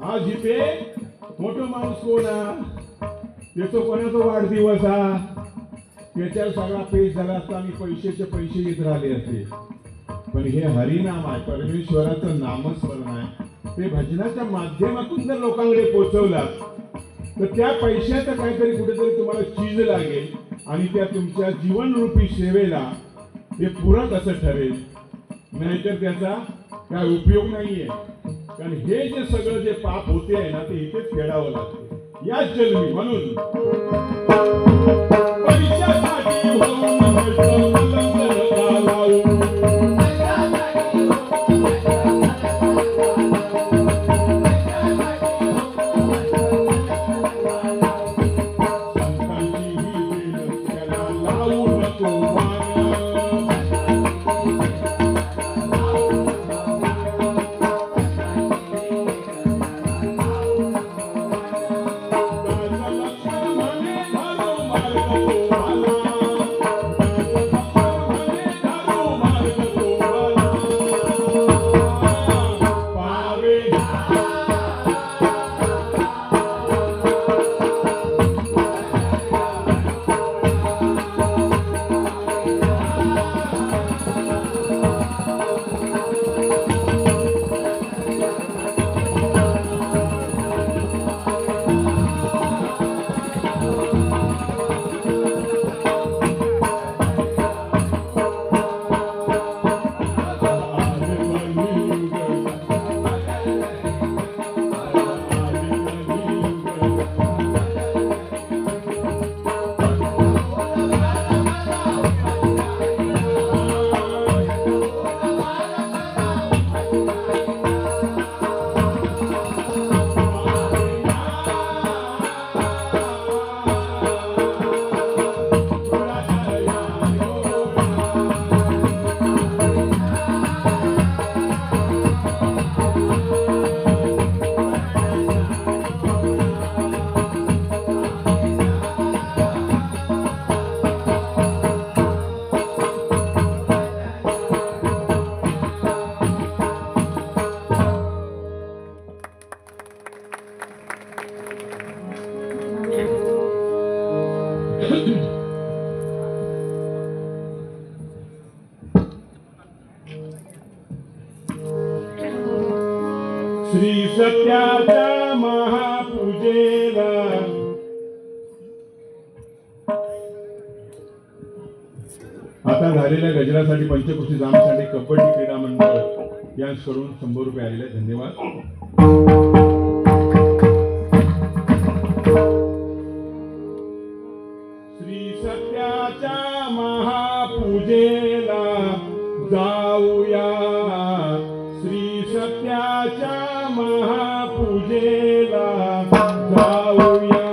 आज इथे मोठं माणूस कोण त्याचा कोणाचा वाढदिवस हा, त्याच्यावर सगळा पेश झाला असता आणि पैसे येत राहिले असते. पण हे हरिनाम आहे, परमेश्वराचं नामस्मरण आहे. ते भजनाच्या माध्यमातून जर लोकांकडे पोहोचवला तर त्या पैशाचं काहीतरी कुठेतरी तुम्हाला चीज लागेल आणि त्या तुमच्या जीवनरूपी सेवेला हे पूरक असं ठरेल. नाहीतर त्याचा काय उपयोग नाहीये. कारण हे जे सगळं जे पाप होते आहे ना, ते इथेच फेडावं लागते याच जन्मी. म्हणून पैशासाठी श्री सत्याच्या महापूजेला पूजेला. आता झालेल्या गजरासाठी पंचकृषी जामसाठी कबड्डी क्रीडा मंडळ यांकडून 100 रुपये आलेले. धन्यवाद. श्री सत्याच्या महापूजेला जाऊया. श्री सत्याच्या महापूजेला जाऊया.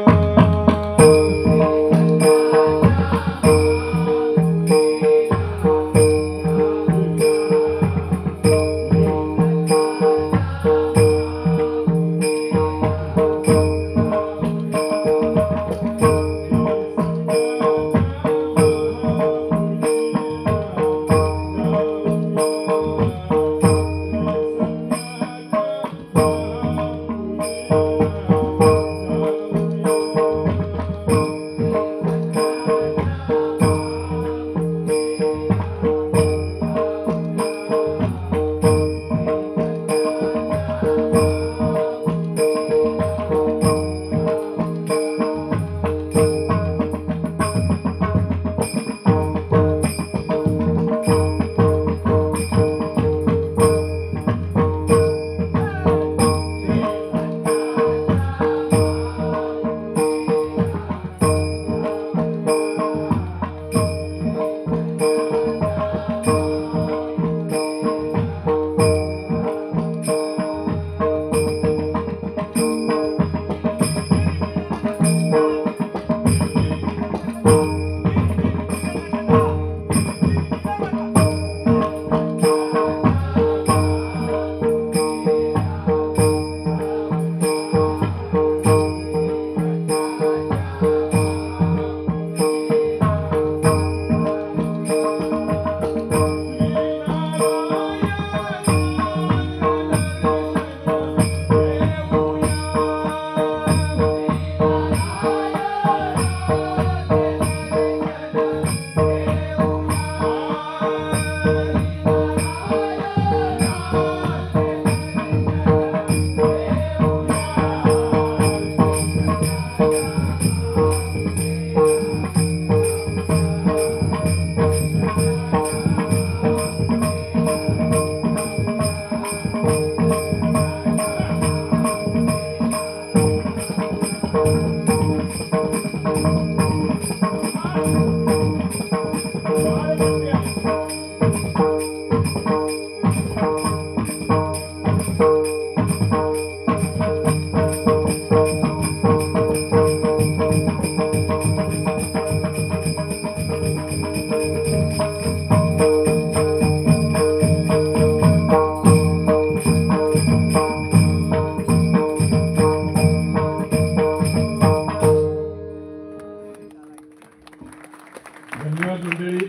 धन्यवाद मंडळी.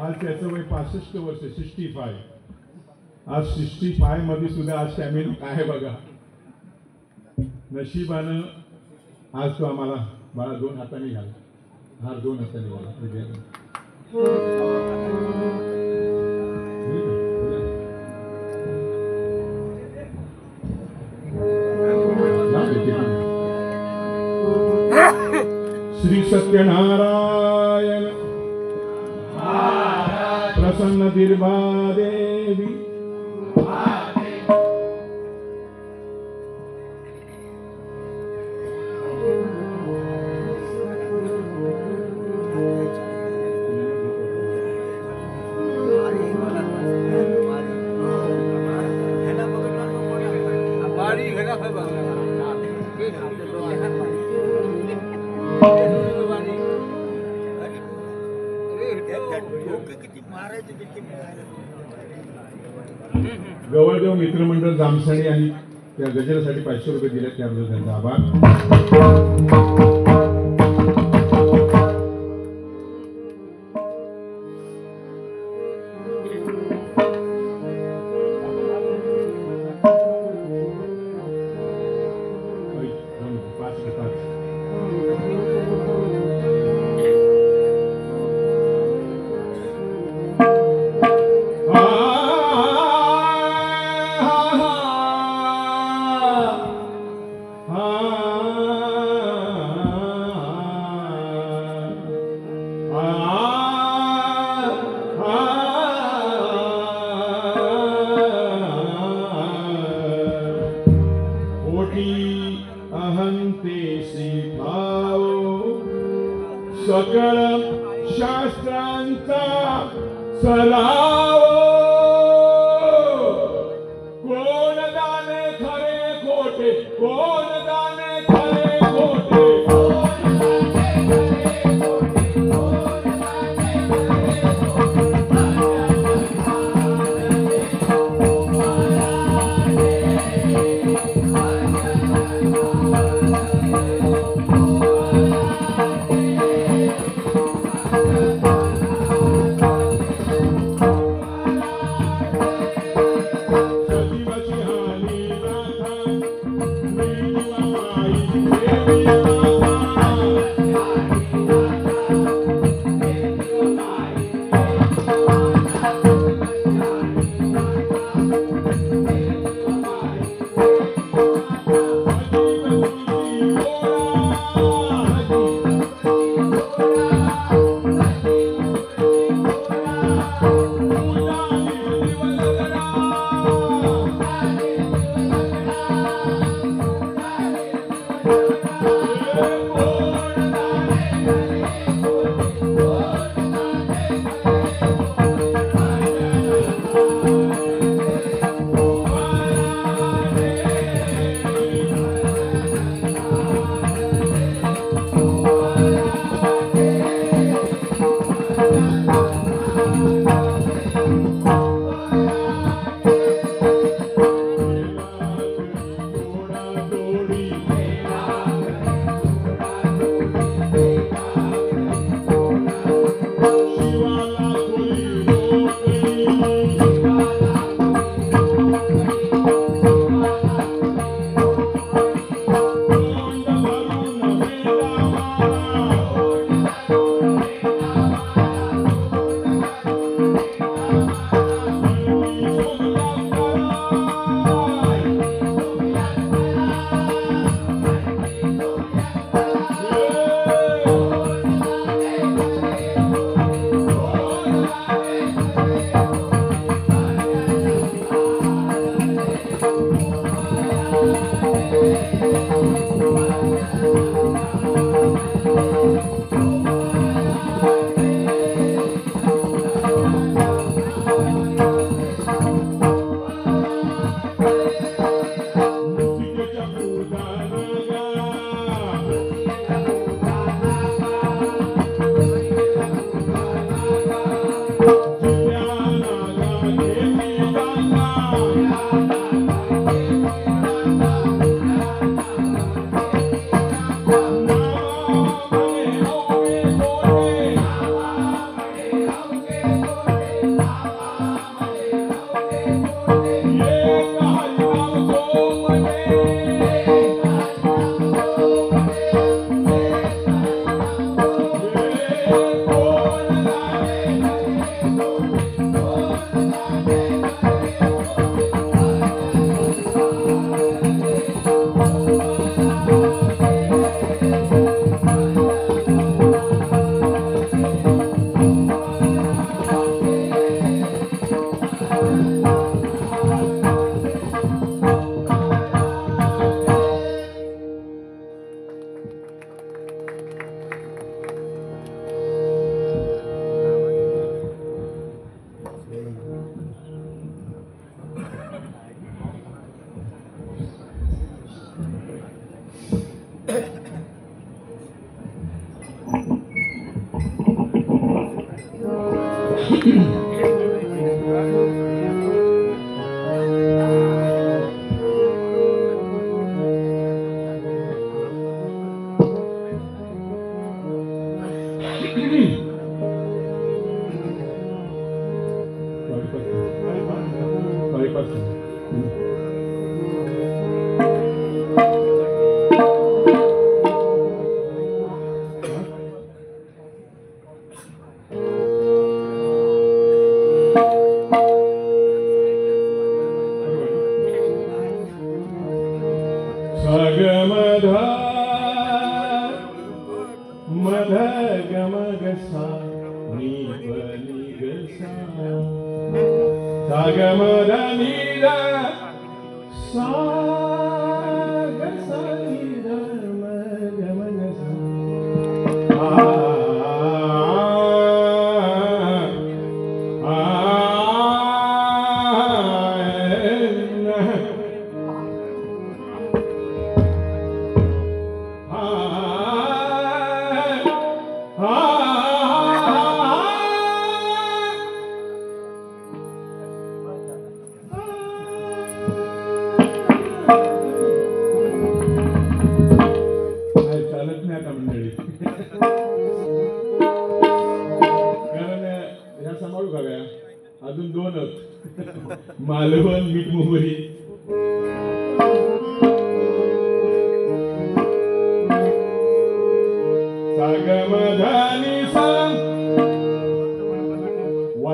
आज त्याचं वय 65 वर्ष, 65. आज 65 मध्ये सुद्धा आज स्टॅमिना काय आहे बघा. नशिबानं आज तो आम्हाला बाळा 2 हाताने घाल. हार 2 हाताने घाला. श्री सत्यनारायण प्रसन्न देवी गवळदेव मित्रमंडळ जामसाडी आणि त्या गजरासाठी 500 रुपये दिले त्याबद्दल त्यांचा आभार. Ah सकळ शास्त्रांचा सराव कोण जाणे खरे खोटे कोण जाणे खरे खोटे Ah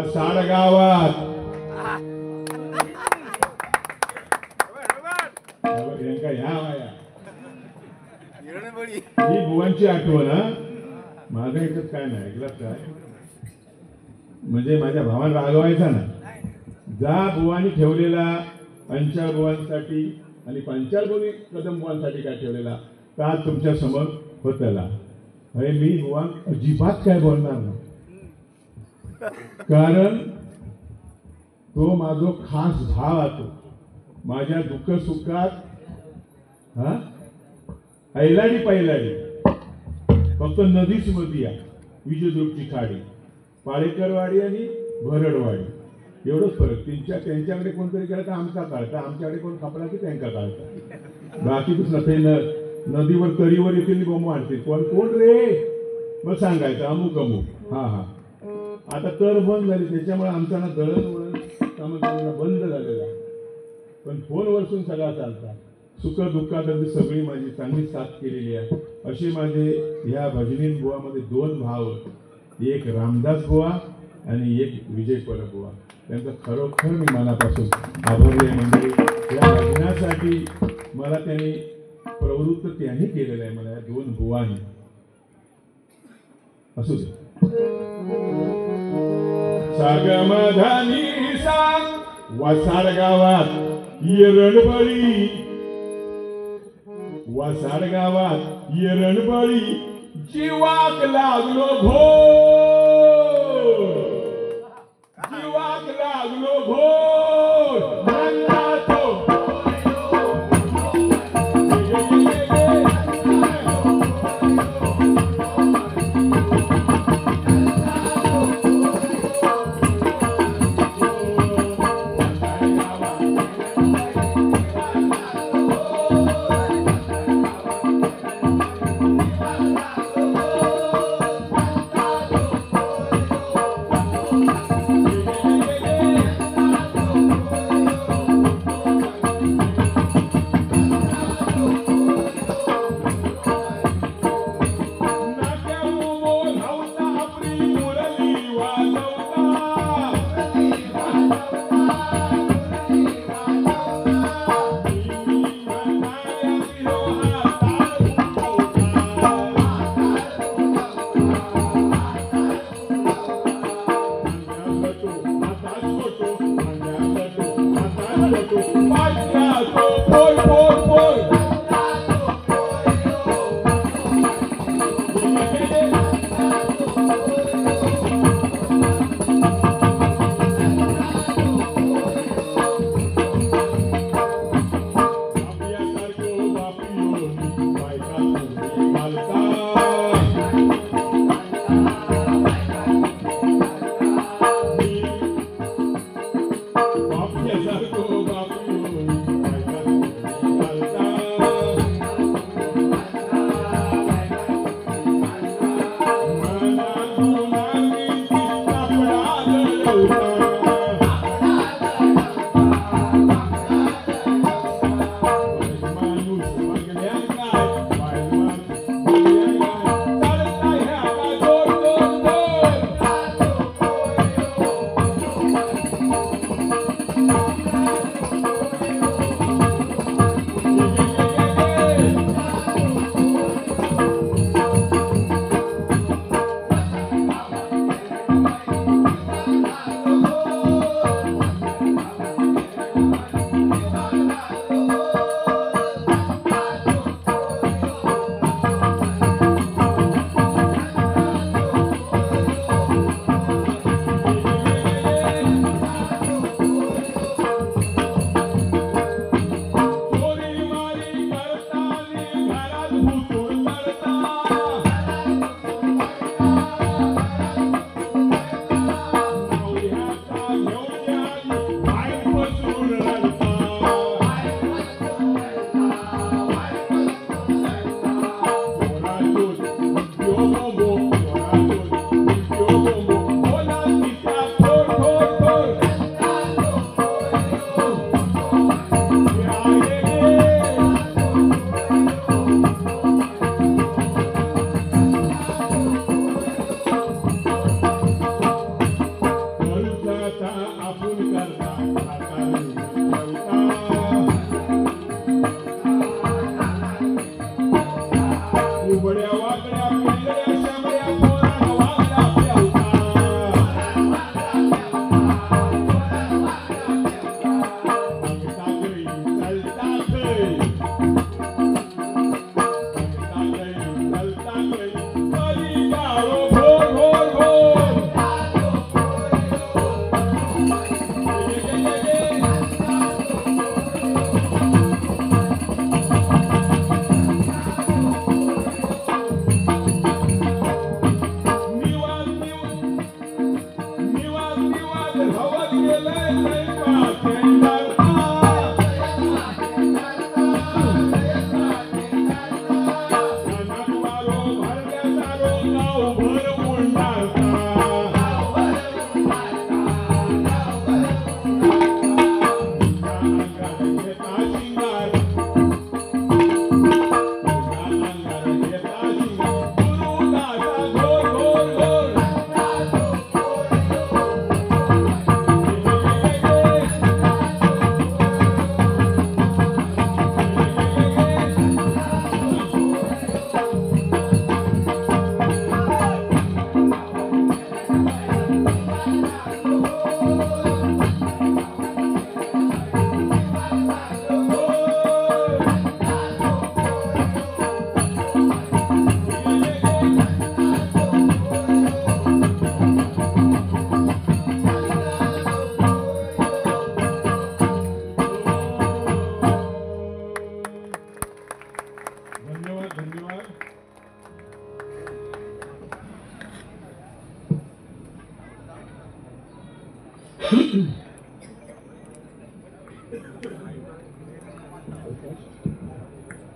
वसाड गावात ही बुवांची आठवण. माझं याच्यात काय नाही ऐकलात काय, म्हणजे माझ्या भावाला रागवायचा ना. जा बुवानी ठेवलेला पंचाळ बुवांसाठी आणि पंचाळ बुवांनी कदम बुवांसाठी काय ठेवलेला का तुमच्या समोर होतला. अरे मी बुवा अजिबात काय बोलणार नाही, कारण तो माझो खास भाव आतो. माझ्या दुःख सुखात ऐलाडी पैलाडी फक्त नदीच मध्ये या विजयदुर्गची खाडी, पाळेकरवाडी आणि भरडवाडी एवढंच फरक. त्यांच्याकडे कोणतरी केलं तर आमचा काढता, आमच्याकडे कोण खापला की त्यांचा काढता. बाकीच नसे. नदीवर तरीवर येथील बोंब मारते. कोण कोण रे मग सांगायचं अमुक अमुक. हा हा आता तर बंद झाली, त्याच्यामुळे आमचा ना दळणवळण कामं बंद झालेला. पण फोनवरसून सगळा चालता. सुख दुःखात अगदी सगळी माझी चांगली साथ केलेली आहे. असे माझे ह्या भजनीन बुवामध्ये दोन भाव, एक रामदास बुवा आणि एक विजय परब बुवा. त्यांचं खरोखर मी मनापासून आभारी आहे. म्हणजे या भजनासाठी मला त्यांनी प्रवृत्त त्यांनी केलेलं आहे, मला या दोन बुवांनी. असू दे. सागमधानी सांग वसाड गावात येरणबळी, वसाड गावात येरणबळी जीवाक लागलो घोर, जीवाक लागलो घोर.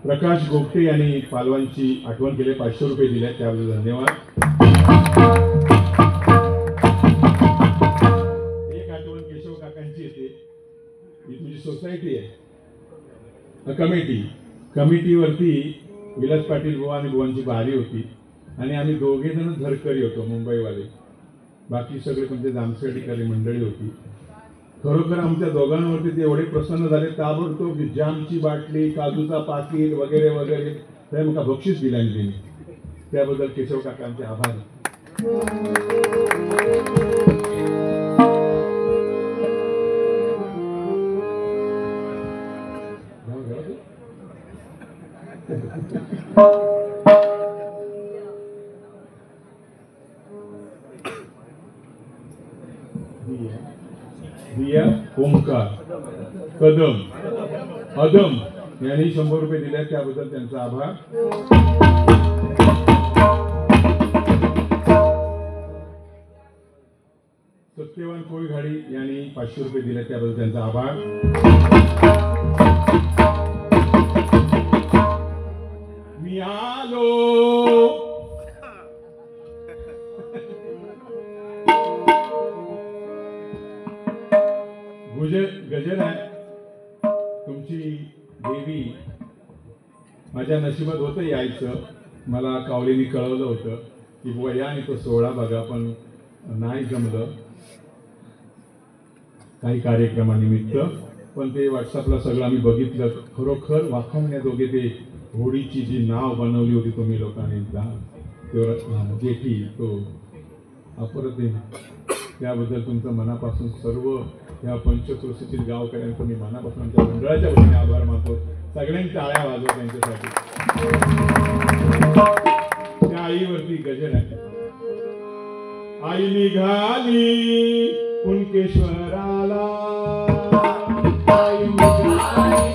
प्रकाश गोगटे यांनी पालवांची आठवण केले, 500 रुपये दिले, त्याबद्दल धन्यवाद. एक आठवण केशव काकांची येते. ही तुझी सोसायटी आहे, कमिटीवरती विलास पाटील बुवा आणि बुवांची बारी होती आणि आम्ही दोघे जण झरकरी होतो, मुंबईवाले. बाकी सगळे तुमचे जामखेडीकरी मंडळी होती. खरोखर आमच्या दोघांवरती ते एवढे प्रसन्न झाले, ताबडतोब जामची बाटली, काजूचा पाकिट वगैरे वगैरे ते मला बक्षीस दिले आणि त्यांनी. त्याबद्दल केशव काकांचे आभार. दिया ओंकार कदम अदम यांनी 100 रुपये दिले, त्याबद्दल त्यांचा आभार. सत्यवान कोळीघाडी यांनी 500 रुपये दिले, त्याबद्दल त्यांचा आभार. मी आलो गजल आहे तुमची देवी. माझ्या नशिबात होतं यायचं, मला कावलीने कळवलं होतं की बुवा या, आणि तो 16 बघा, पण नाही जमलं काही कार्यक्रमानिमित्त. पण ते व्हॉट्सअपला सगळं आम्ही बघितलं. खरोखर वाखाणण्याजोगे ते होडीची जी नाव बनवली होती तुम्ही लोकांनी, जेठी तो अप्रतिम. त्याबद्दल तुमचं मनापासून सर्व या पंचक्रोशीतील गावकऱ्यांचं मी मनापासून आमच्या मंडळाच्या वतीने आभार मानतो. सगळ्यांनी टाळ्या वाजवा त्यांच्यासाठी. त्या आईवरती गजल आहे. आई निघाली कुणकेश्वराला, आई निघाली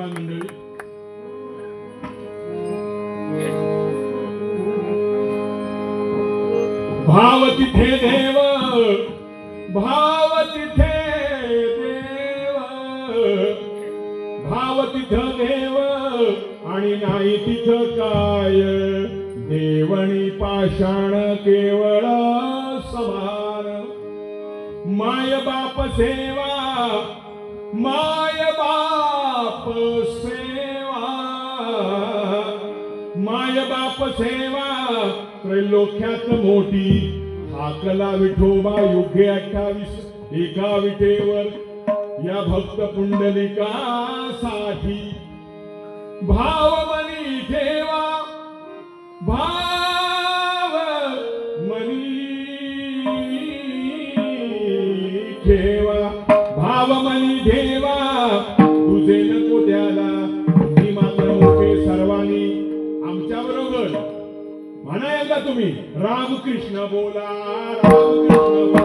बघा मंडळी. भाव तिथे देव, भाव तिथे देव, भाव तिथं देव आणि नाही तिथं काय. देवणी पाषाण केवळ समान. माय बाप सेवा, माय बाप सेवा, माय बाप सेवा त्रैलोक्यात मोठी. हाकला विठोबा युगे 28 एका विटेवर या भक्त पुंडलिकासाठी. भाव मनी ठेवा, भाव मनी ठेवा, भाव मनी ठेवा. तुझे नको त्याला, तुम्ही मात्र मोठे सर्वांनी आमच्या बरोबर म्हणा एकदा तुम्ही. रामकृष्ण बोला, रामकृष्ण बोला.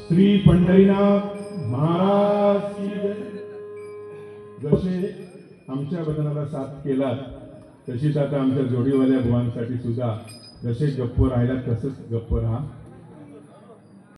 श्री पंढरीनाथ महाराज की जय. जसे आमच्या बंधनाला साथ केला तशीच आता आमच्या जोडीवाल्या बुवांसाठी सुद्धा जसे गप्प राहिला तसंच गप्प राहा.